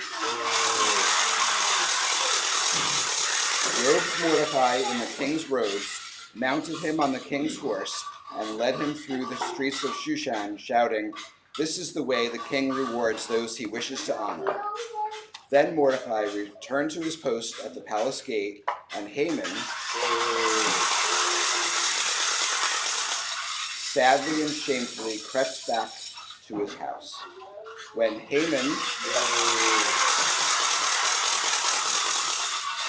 robed Mordecai in the king's robes, mounted him on the king's horse, and led him through the streets of Shushan, shouting, this is the way the king rewards those he wishes to honor. Then Mordecai returned to his post at the palace gate, and Haman sadly and shamefully crept back to his house. When Haman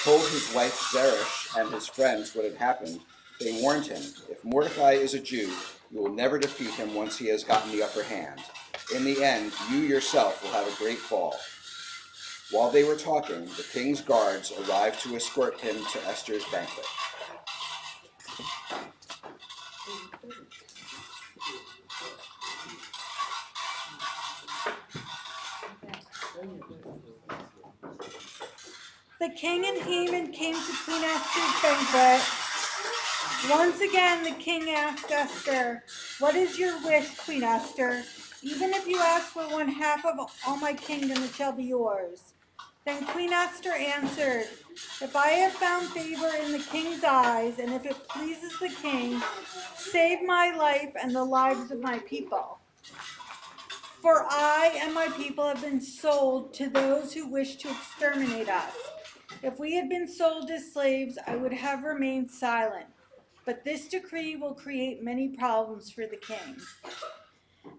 told his wife Zeresh and his friends what had happened, they warned him, if Mordecai is a Jew, you will never defeat him once he has gotten the upper hand. In the end, you yourself will have a great fall. While they were talking, the king's guards arrived to escort him to Esther's banquet. The king and Haman came to Queen Esther's banquet. Once again, the king asked Esther, what is your wish, Queen Esther? Even if you ask for 1/2 of all my kingdom, it shall be yours. Then Queen Esther answered, if I have found favor in the king's eyes, and if it pleases the king, save my life and the lives of my people. For I and my people have been sold to those who wish to exterminate us. If we had been sold as slaves, I would have remained silent. But this decree will create many problems for the king.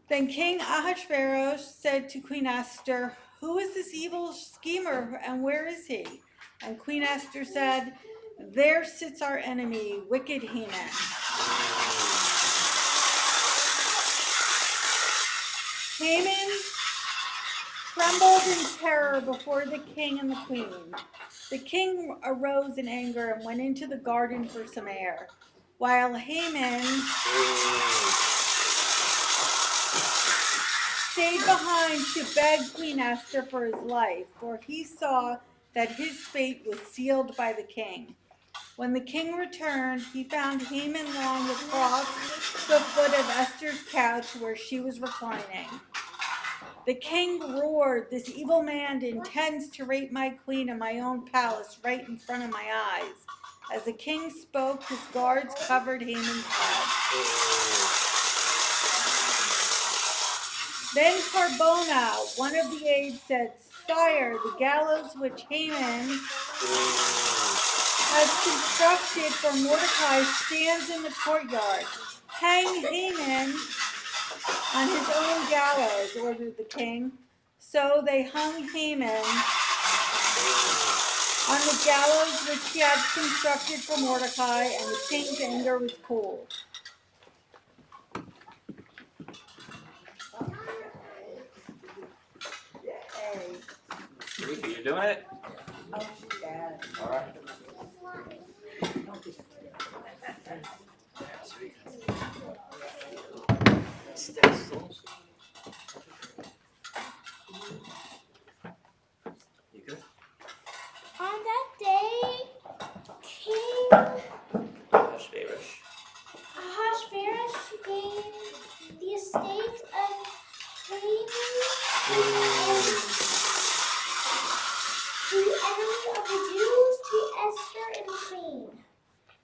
Then King Ahasuerus said to Queen Esther, "Who is this evil schemer and where is he?" And Queen Esther said, "There sits our enemy, wicked Haman." Haman trembled in terror before the king and the queen. The king arose in anger and went into the garden for some air, while Haman stayed behind to beg Queen Esther for his life, for he saw that his fate was sealed by the king. When the king returned, he found Haman lying across the foot of Esther's couch where she was reclining. The king roared, "This evil man intends to rape my queen in my own palace right in front of my eyes." As the king spoke, his guards covered Haman's head. Then Carbona, one of the aides, said, "Sire, the gallows which Haman has constructed for Mordecai stands in the courtyard. Hang Haman on his own gallows," ordered the king. So they hung Haman on the gallows which he had constructed for Mordecai, and the king's anger was cooled. Teresa, you're doing it? Oh, she got it. All right. You good? On that day, King Ahasuerus. Ahasuerus gave the estate of Haman the enemy of the Jews to Esther and the queen.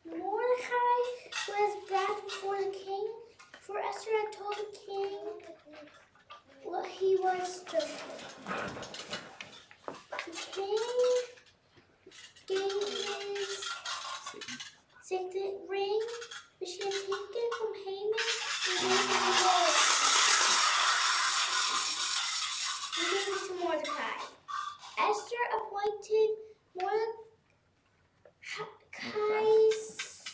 Mordecai was brought before the king, for Esther had told the king what he was doing. The king gave his signet ring, which he had taken from Haman, and gave it to Mordecai. Esther appointed Mordecai's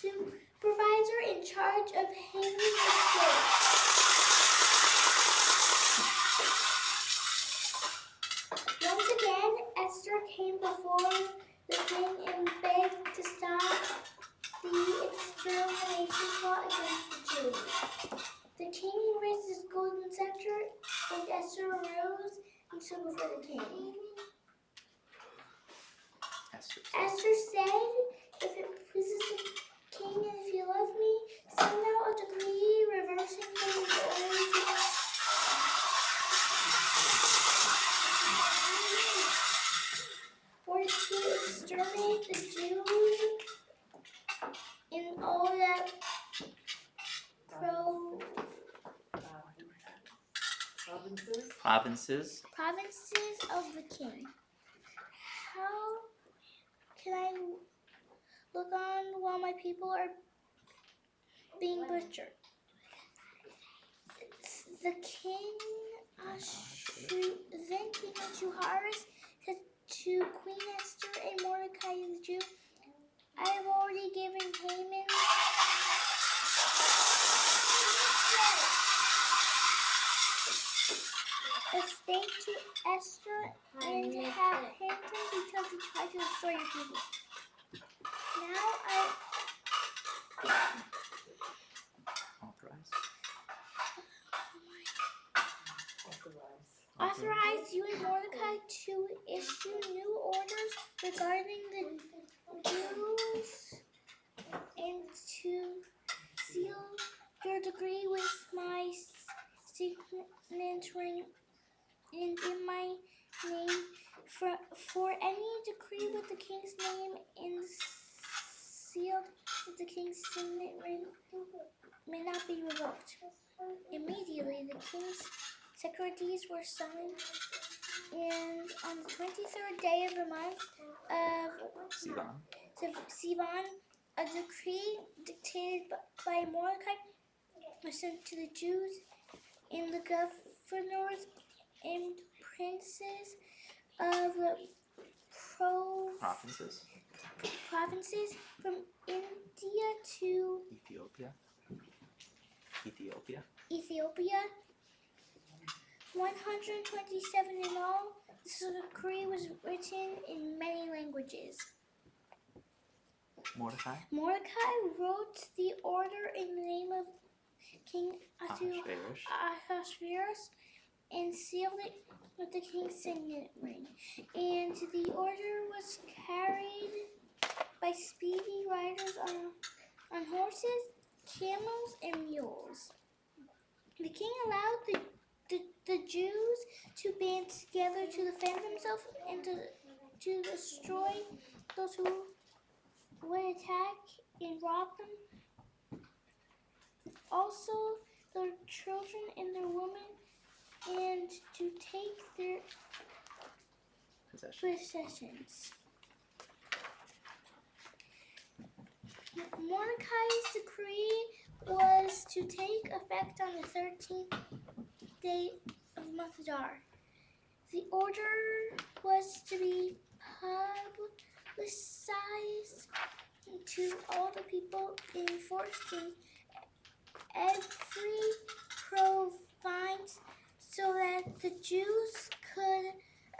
supervisor in charge of Haman's estate. Once again, Esther came before the king and begged to stop the extermination plot against the Jews. The king raised his golden scepter, and Esther arose and stood before the king. Esther said, "If it pleases the king and if you love me, send out a decree reversing the orders for to exterminate the Jews in all that provinces of the king. How can I look on while my people are being butchered?" The king, then King Ahasuerus said to Queen Esther and Mordecai the Jew, "I have already given Haman estate to Esther and have hanged him because he tried to destroy your people. Now I authorize you and Mordecai to issue new orders regarding the Jews and to seal your decree with my signet ring and in my name. For any decree with the king's name and sealed with the king's signet ring may not be revoked." Immediately the king's securities were signed, and on the 23rd day of the month of Sivan, a decree dictated by Mordecai was sent to the Jews and the governors and princes of the provinces from India to Ethiopia. 127 in all. This decree was written in many languages. Mordecai wrote the order in the name of King Ahasuerus and sealed it with the king's signet ring. And the order was carried by speedy riders on horses, camels, and mules. The king allowed the Jews to band together to defend themselves and to destroy those who would attack and rob them. Also, their children and their women, and to take their possessions. Mordecai's decree was to take effect on the 13th day of the month Adar. The order was to be publicized to all the people enforced in every province so that the Jews could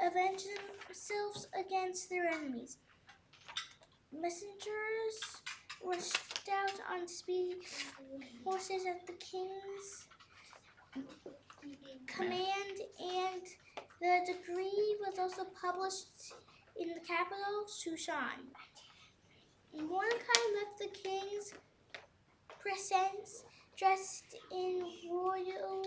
avenge themselves against their enemies. Messengers were stout on speedy horses at the king's command, and the decree was also published in the capital, Shushan. Mordecai left the king's presence dressed in royal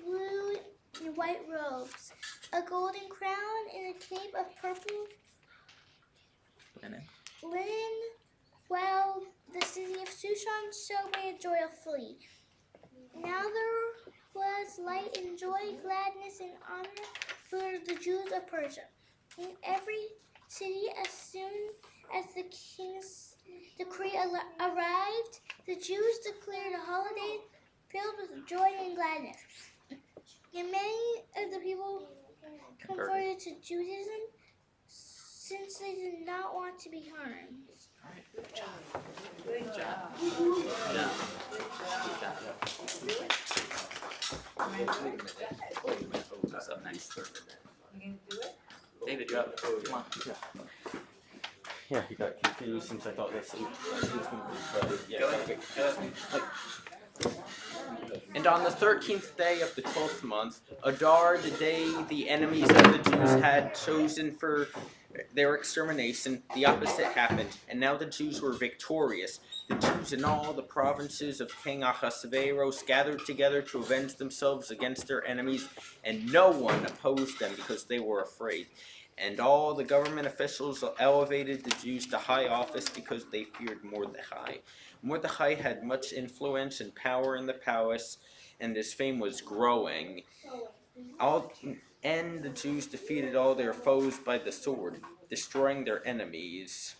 blue and white robes, a golden crown, and a cape of purple linen, while the city of Shushan celebrated joyfully. Now there was light and joy, gladness and honor for the Jews of Persia. In every city, as soon as the king's decree arrived, the Jews declared a holiday filled with joy and gladness. And many of the people converted to Judaism since they did not want to be harmed. Good job. Good job. Good job. What's up next? You gonna do it? David, you're up. Come on. Yeah, he got confused since I thought this was going to be And on the 13th day of the 12th month, Adar, the day the enemies of the Jews had chosen for their extermination, the opposite happened, and now the Jews were victorious. The Jews in all the provinces of King Ahasuerus gathered together to avenge themselves against their enemies, and no one opposed them because they were afraid. And all the government officials elevated the Jews to high office because they feared Mordecai. Mordecai had much influence and power in the palace, and his fame was growing. And the Jews defeated all their foes by the sword, destroying their enemies.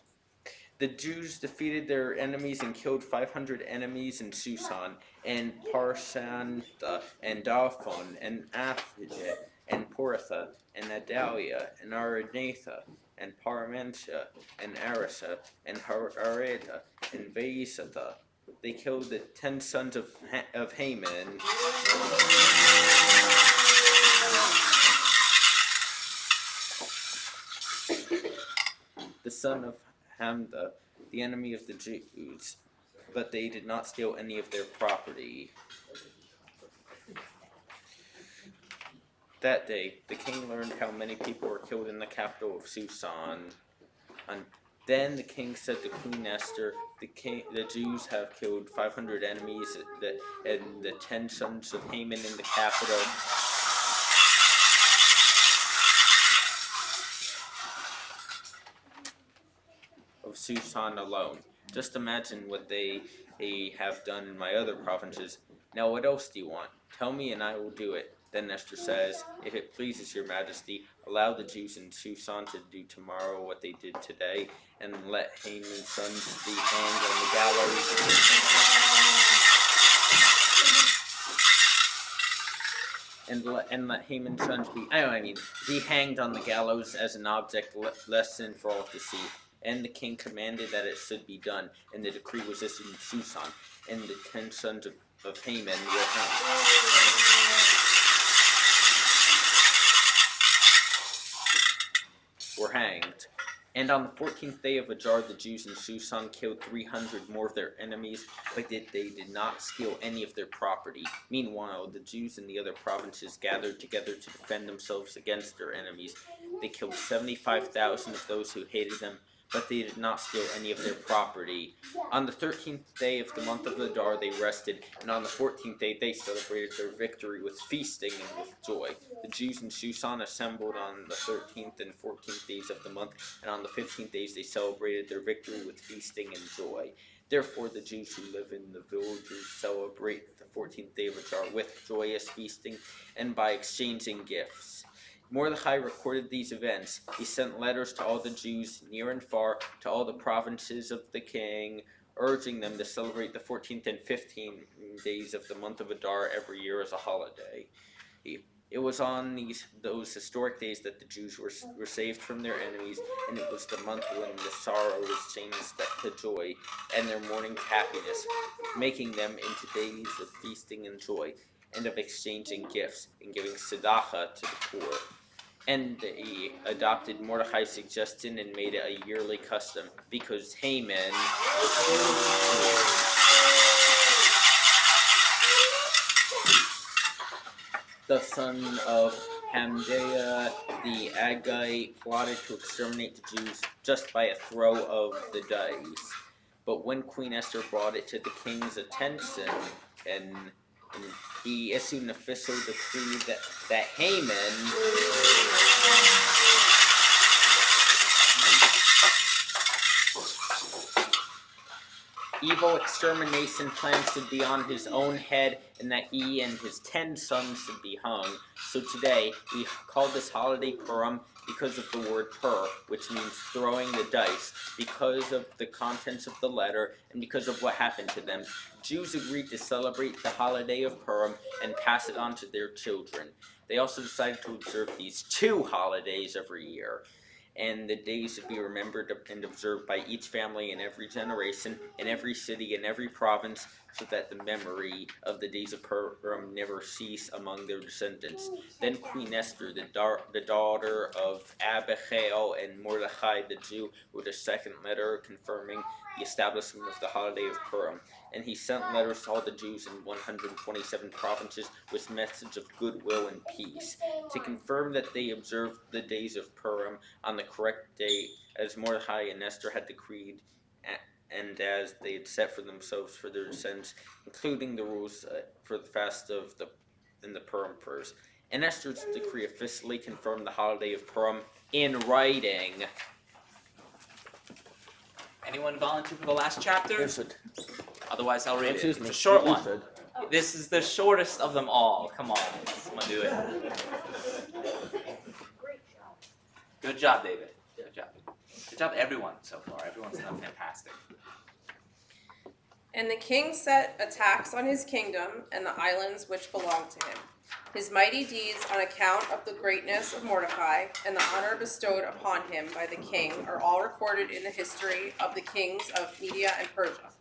The Jews defeated their enemies and killed 500 enemies in Susan, and Parsantha, and Dalphon, and Aphideh, and Portha, and Adalia, and Aranatha, and Paramentia, and Arasa, and Hareda, and Vaisatha. They killed the 10 sons of Haman. The son of Hamda, the enemy of the Jews, but they did not steal any of their property. That day, the king learned how many people were killed in the capital of Susan. And then the king said to Queen Esther, the Jews have killed 500 enemies and the 10 sons of Haman in the capital. Of Susan alone. Just imagine what they have done in my other provinces. Now what else do you want? Tell me and I will do it. Then Esther says, "If it pleases your majesty, allow the Jews in Susan to do tomorrow what they did today, and let Haman's sons be hanged on the gallows." And let Haman's sons be hanged on the gallows as an object lesson for all to see. And the king commanded that it should be done, and the decree was issued in Susan, and the 10 sons of Haman were hanged. And on the 14th day of Adar, the Jews in Susan killed 300 more of their enemies, but they did not steal any of their property. Meanwhile, the Jews in the other provinces gathered together to defend themselves against their enemies. They killed 75,000 of those who hated them, but they did not steal any of their property. On the 13th day of the month of Adar, they rested, and on the 14th day they celebrated their victory with feasting and with joy. The Jews in Susan assembled on the 13th and 14th days of the month, and on the 15th days they celebrated their victory with feasting and joy. Therefore, the Jews who live in the villages celebrate the 14th day of Adar with joyous feasting and by exchanging gifts. Mordecai recorded these events. He sent letters to all the Jews, near and far, to all the provinces of the king, urging them to celebrate the 14th and 15th days of the month of Adar every year as a holiday. It was on those historic days that the Jews were saved from their enemies, and it was the month when the sorrow was changed to joy, and their mourning to happiness, making them into days of feasting and joy, and of exchanging gifts, and giving tzedakah to the poor. And they adopted Mordecai's suggestion and made it a yearly custom, because Haman the son of Hamdaiah the Agagite plotted to exterminate the Jews just by a throw of the dice. But when Queen Esther brought it to the king's attention, and he issued an official decree that Haman evil extermination plans should be on his own head, and that he and his 10 sons should be hung. So today, we call this holiday Purim because of the word pur, which means throwing the dice, because of the contents of the letter, and because of what happened to them. Jews agreed to celebrate the holiday of Purim and pass it on to their children. They also decided to observe these 2 holidays every year. And the days should be remembered and observed by each family in every generation, in every city, in every province, so that the memory of the days of Purim never cease among their descendants. Then Queen Esther, the daughter of Abihail and Mordecai the Jew, wrote a second letter confirming the establishment of the holiday of Purim. And he sent letters to all the Jews in 127 provinces with message of goodwill and peace, to confirm that they observed the days of Purim on the correct date, as Mordecai and Esther had decreed, and as they had set for themselves for their descendants, including the rules for the fast of the Purim purs. And Esther's decree officially confirmed the holiday of Purim in writing. Anyone volunteer for the last chapter? Yes, Otherwise, I'll read it. It's a short one. This is the shortest of them all. Come on, someone do it. Good job, David. Good job. Good job, everyone so far. Everyone's done fantastic. And the king set a tax on his kingdom and the islands which belonged to him. His mighty deeds on account of the greatness of Mordecai and the honor bestowed upon him by the king are all recorded in the history of the kings of Media and Persia.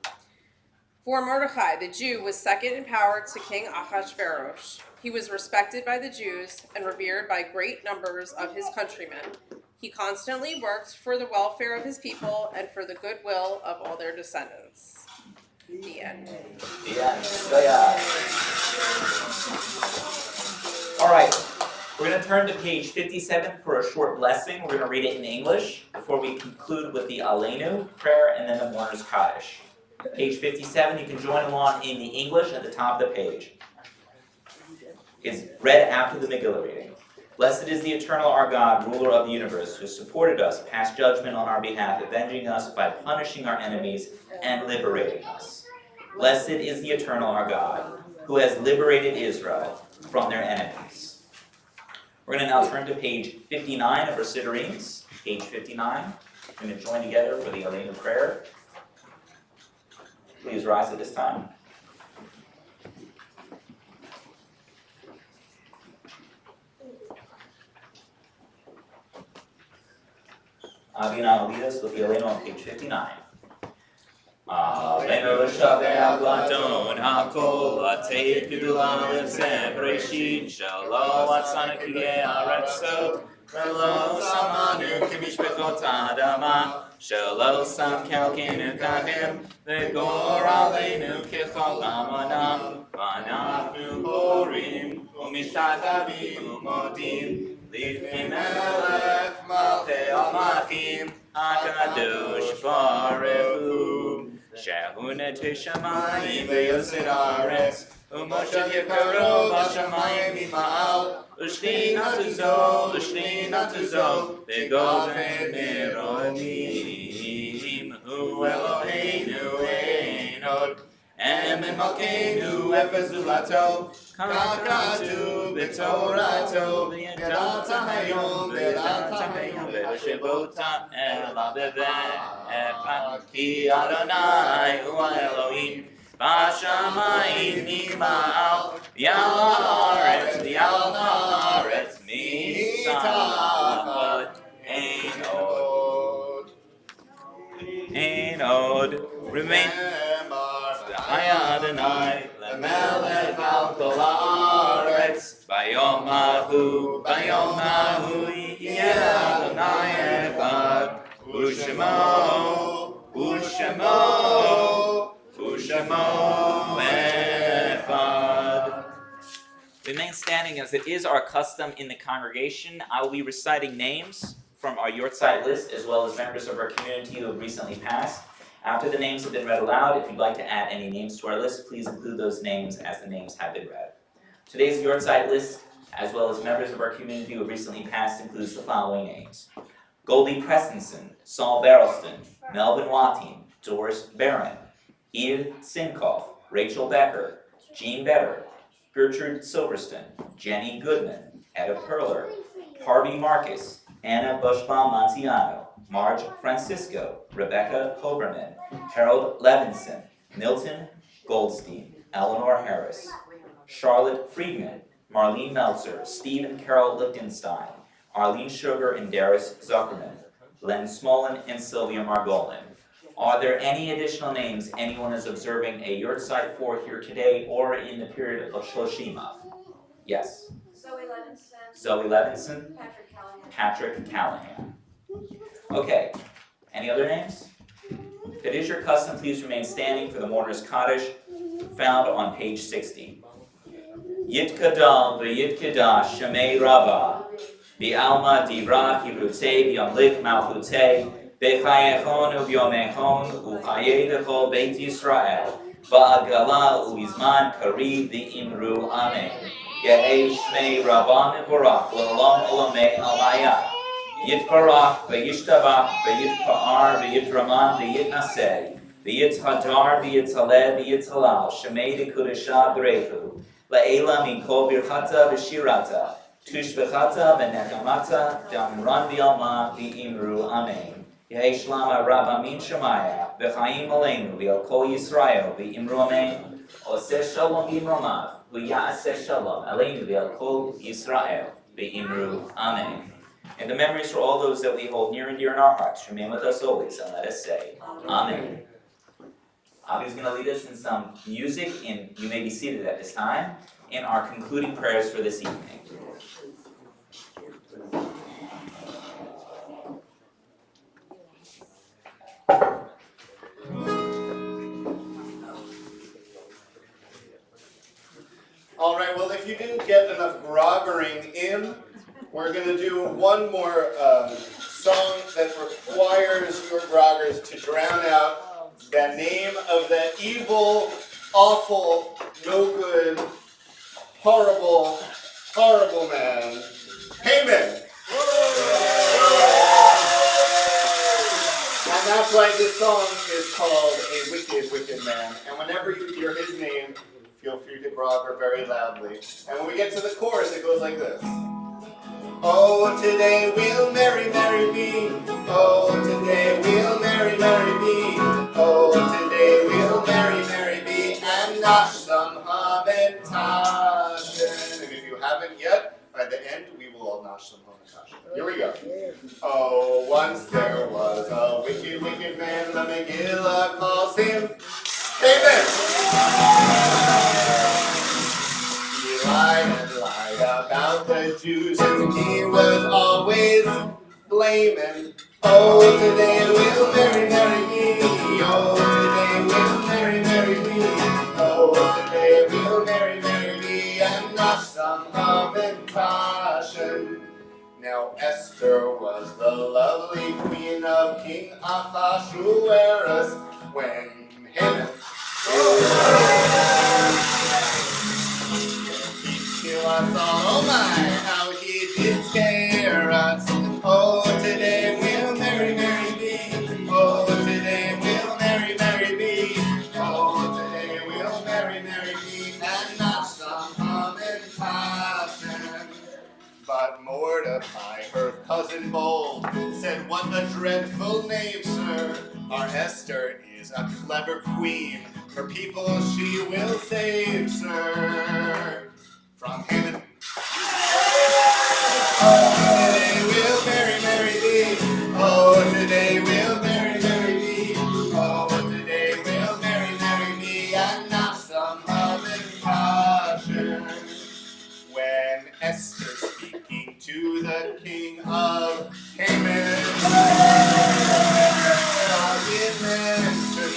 For Mordecai, the Jew, was second in power to King Ahasuerus. He was respected by the Jews and revered by great numbers of his countrymen. He constantly worked for the welfare of his people and for the goodwill of all their descendants. The end. All right, we're going to turn to page 57 for a short blessing. We're going to read it in English before we conclude with the Aleinu prayer and then the Mourner's Kaddish. Page 57, you can join along in the English at the top of the page. It's read after the Megillah reading. Blessed is the eternal our God, ruler of the universe, who supported us, passed judgment on our behalf, avenging us by punishing our enemies and liberating us. Blessed is the eternal our God, who has liberated Israel from their enemies. We're going to now turn to page 59 of our Siddureens, page 59. We're going to join together for the Aleinu prayer. Please rise at this time. Avina, lead us with the Aleinu on page 59. Aleinu l'shaveh avladon hakol atei pidulam l'tzeh b'reshit shelo atzana kiyeh aretzo v'lo samanu k'mishpechot ha'adama shelo sam kalkenu kachem v'gor aleinu k'chol amonam v'anachnu borim u'mishtachavim u'modim Lifnei melech malchei hamachim HaKadosh Baruch Hu Shehu netei shamayim v'yosed haaretz U'moshav yekaro b'shamayim ima'al U'shchinatu zo v'goven merodim Hu Eloheinu ein od Emen malkeinu efes zulato Kakatu b'torato v'yadata hayom v'shevota ela b've'echa Ki Adonai hu Elohim b'shamayim nima'al V'yal haaretz mitzavot ein od Remain Adonai lemelech al kol haaretz Bayom hahu yeh Adonai echad U'shemo echad. Remain standing as it is our custom in the congregation. I will be reciting names from our Yortzeit list as well as members of our community who have recently passed. After the names have been read aloud, if you'd like to add any names to our list, please include those names as the names have been read. Today's Yortzeit list, as well as members of our community who have recently passed, includes the following names: Goldie Prestonson, Saul Barrelston, Melvin Watting, Doris Barron, Edith Sinkoff, Rachel Becker, Jean Better, Gertrude Silverston, Jenny Goodman, Etta Perler, Harvey Marcus, Anna Bushbaum Montiano, Marge Francisco, Rebecca Hoberman, Harold Levinson, Milton Goldstein, Eleanor Harris, Charlotte Friedman, Marlene Meltzer, Steve and Carol Lichtenstein, Arlene Sugar and Darius Zuckerman, Len Smolin and Sylvia Margolin. Are there any additional names anyone is observing a Yortzeit for here today or in the period of Shloshima? Yes. Zoe Levinson. Patrick Callahan. Okay. Any other names? If it is your custom, please remain standing for the mourner's Kaddish found on page 60. Yitkadal v'yitkadash Shemei Rabbah Bi'alma Dibra Kibrutei B'yomlik Malchutei B'chayechon u'b'yomechon u'chayei d'chol Beit Yisrael Ba'agala u'bizman kariv v'imru Amen. Yehei Shmei Rabbah Mevorach L'olam olamei almayah Yitbarach v'yishtabach v'yitpa'ar v'yitraman v'yitnaseh v'yithadar v'yithaleh v'yithalal Shemei d'kudesha b'rechu La'ela mikol birchata v'shirata tushbechata v'nechamata damran v'alma v'imru Amen. Yehei shlama rabbamin shemaya v'chaim aleinu v'al kol Yisrael v'imru Amen. Oseh shalom v'imromav v'ya'aseh shalom aleinu v'al kol Yisrael v'imru Amen. And the memories for all those that we hold near and dear in our hearts remain with us always, and let us say, Amen. Avi is going to lead us in some music, and you may be seated at this time, in our concluding prayers for this evening. All right, well, if you didn't get enough groggering in, we're going to do one more song that requires your groggers to drown out the name of that evil, awful, no good, horrible, horrible man, Haman. And that's why this song is called A Wicked, Wicked Man. And whenever you hear his name, feel free to grog her very loudly. And when we get to the chorus, it goes like this. Oh, today we'll merry, merry be. Oh, today we'll merry, merry be. Oh, today we'll merry, merry be. And nosh some hamantaschen. And if you haven't yet, by the end, we will all nosh some hamantaschen. Here we go. Oh, once there was a wicked, wicked man. The Megillah calls him Haman. He lied and lied about the Jews, and he was always blaming. Oh, today we'll merry, merry be. Oh, today we'll merry, merry be. Oh, today we'll merry, merry be. And nosh some hamantaschen. Now Esther was the lovely queen of King Ahasuerus when Haman kill us all. Oh my, how he did scare us. Oh, today we'll merry, merry be. Oh, today we'll merry, merry be. Oh, today we'll merry, merry be. And not some hamantaschen. But Mordecai, her cousin bold, said, what a dreadful name, sir. Our Esther is a clever queen. Her people she will save, sir. From Haman. Oh, today we'll merry, merry be. Oh, today we'll merry, merry be. Oh, today we'll merry, merry be. And not some hamantaschen. When Esther speaking to the king of Haman,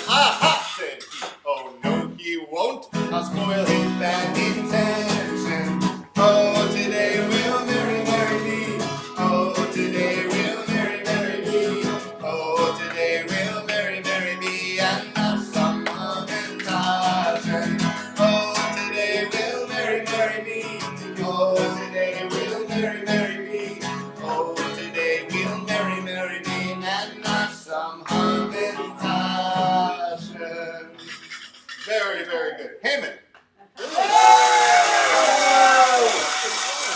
aha, said he. Oh no, he won't. I'll spoil his bad intention. Oh, today we'll merry, merry be. Oh, today we'll merry, merry be. Oh, today we'll merry, merry be. And not some hamantaschen. Oh, today we'll merry, merry be. Oh, today we'll merry, merry be. Oh, today we'll merry, merry be. And not some hamantaschen. Very, very good. Haman.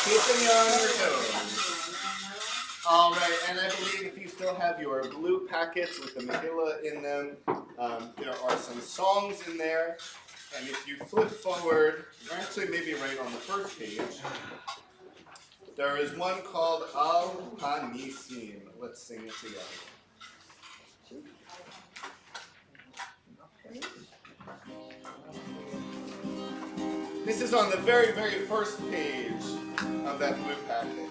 Keeping you on your toes. All right, and I believe if you still have your blue packets with the Megillah in them, there are some songs in there. And if you flip forward, or actually maybe right on the first page, there is one called Al Hanisim. Let's sing it together. This is on the very, very first page of that blue packet.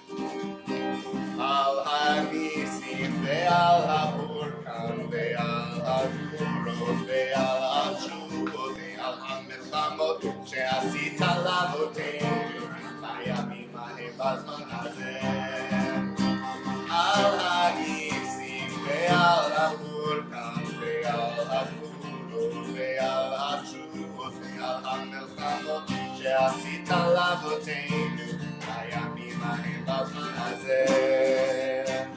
Al Hanisim ve'al ha'urkan ve'al ha'gurot ve'al ha'tshuvot ve'al ha'milchamot she'asita la'avoteinu bi'yamim ha'hem b'zman hazeh. Al Hanisim ve'al ha'urkan ve'al ha'gurot ve'al ha'tshuvot ve'al ha'milchamot she'asita la'avoteinu bi'yamim ha'hem b'zman hazeh.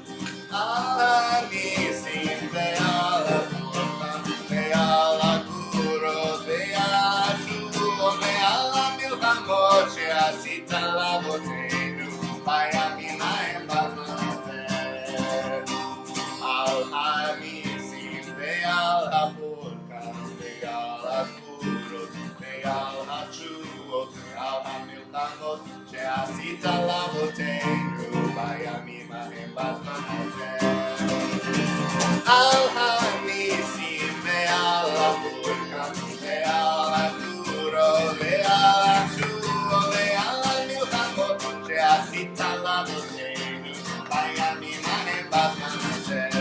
Al Hanisim ve'al ha'urkan ve'al ha'gurot ve'al ha'tshuvot ve'al ha'milchamot she'asita la'avoteinu bi'yamim ha'hem b'zman hazeh. Al Hanisim ve'al ha'urkan ve'al ha'gurot ve'al ha'tshuvot ve'al ha'milchamot she'asita la'avoteinu bi'yamim ha'hem b'zman hazeh. Al Hanisim ve'al ha'urkan ve'al ha'gurot ve'al ha'tshuvot ve'al ha'milchamot she'asita la'avoteinu bi'yamim ha'hem b'zman hazeh.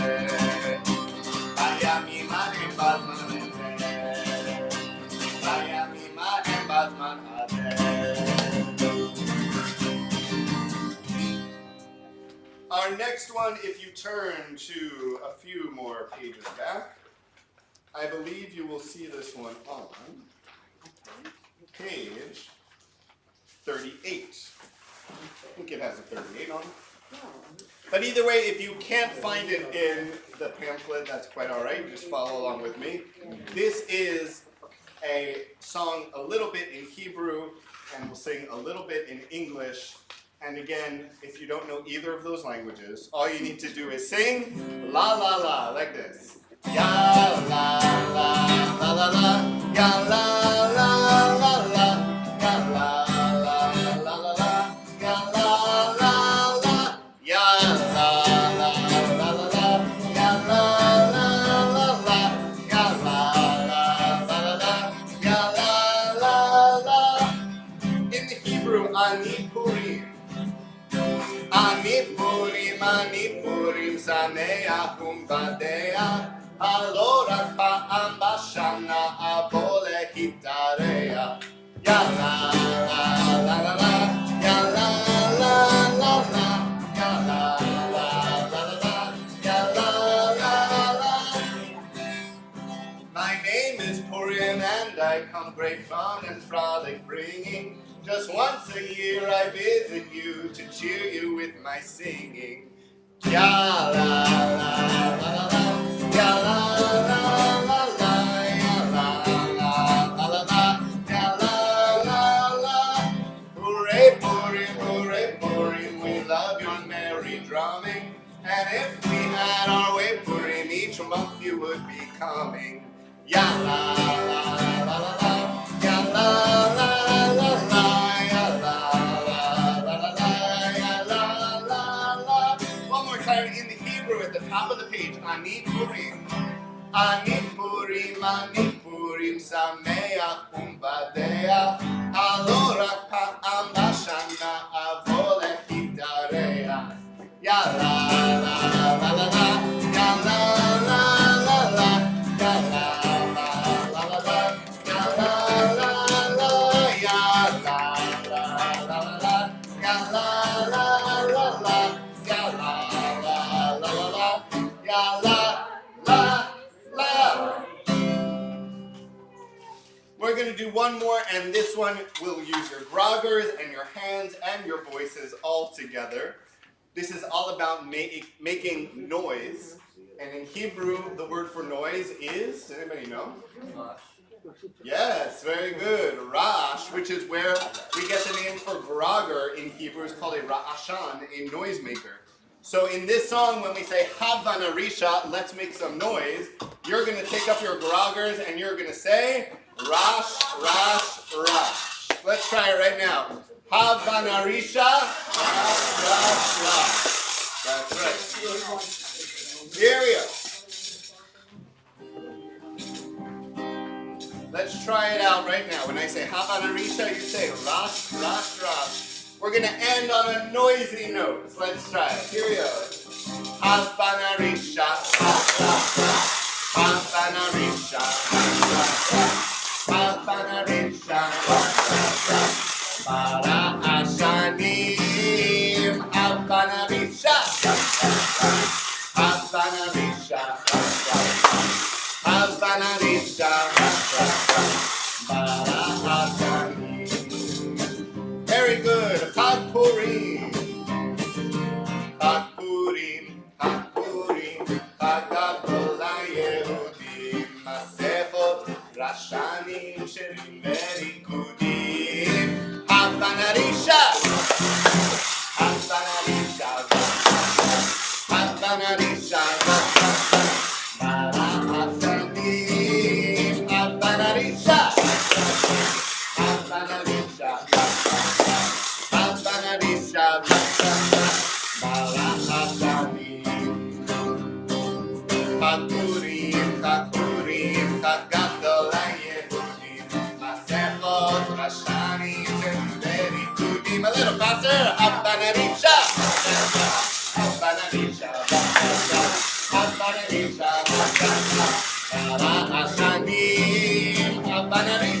Bi'yamim ha'hem b'zman hazeh. Bi'yamim ha'hem b'zman hazeh. Our next one, if you turn to a few more pages back, I believe you will see this one on page 38. I think it has a 38 on it. But either way, if you can't find it in the pamphlet, that's quite all right. Just follow along with me. This is a song song a little bit in Hebrew, and we'll sing a little bit in English. And again, if you don't know either of those languages, all you need to do is sing la la la, like this. Ya la la la la la, ya la la la la, ya la la la la la, ya la la la, ya la la la la la, ya la la la la, ya la la la la, ya la la la. In the Hebrew, Ani Purim. Ani Purim, Sameach Umbadea, Allora Pa'am Bashana Abole Hitarea. Ya la la la la la, ya la la la la, ya la la la la, ya la la la. My name is Purim and I come great fun and frolic bringing. Just once a year I visit you to cheer you with my singing. Ya la la la la la, ya la la la la, ya la la la la la, ya la la la. Hooray Purim, we love your merry drumming. And if we had our way Purim, each month you would be coming. Ya la la la la la, ya la la la la. In the Hebrew at the top of the page, Ani Purim, Ani Purim, Sameach Umbadea, Allora Pa'am Bashana Avole Hitarea. Ya la la la la la, ya la la la la, ya la la la la la, ya la la la, ya la la la la, ya la la la la, ya la. Ya la la la. We're going to do one more, and this one will use your groggers and your hands and your voices all together. This is all about making noise. And in Hebrew, the word for noise is, does anybody know? Yes, very good. Rash, which is where we get the name for grogger in Hebrew, is called a ra'ashan, a noisemaker. So in this song, when we say Havana Risha, let's make some noise, you're going to take up your groggers and you're going to say Rash, Rash, Rash. Let's try it right now. Havana Risha, Rash, Rash, Rash. That's right. Here we go. Let's try it out right now. When I say Havana Risha, you say Rash, Rash, Rash. We're going to end on a noisy note. So let's try it. Here we go. Havana Risha, Havana Risha, Havana Risha, Para Ashanim, Havana Risha, Havana Risha, Havana Risha, Para Ashanim. Very good. Chag Purim. Chag Purim. Chag Purim. Chag Gadol HaYehudim. Masechot Rashanim Shirim Verikudim. Havana Risha. Havana Risha. Havana Risha. Bara Hasanim. Havana Risha. Havana Risha. Chakurim, Chakurim, Chagadol HaYehudim, Masechot Rashanim Verikudim. A little faster. Havana Risha, Havana Risha, Havana Risha, Para Ashanim, Havana Risha.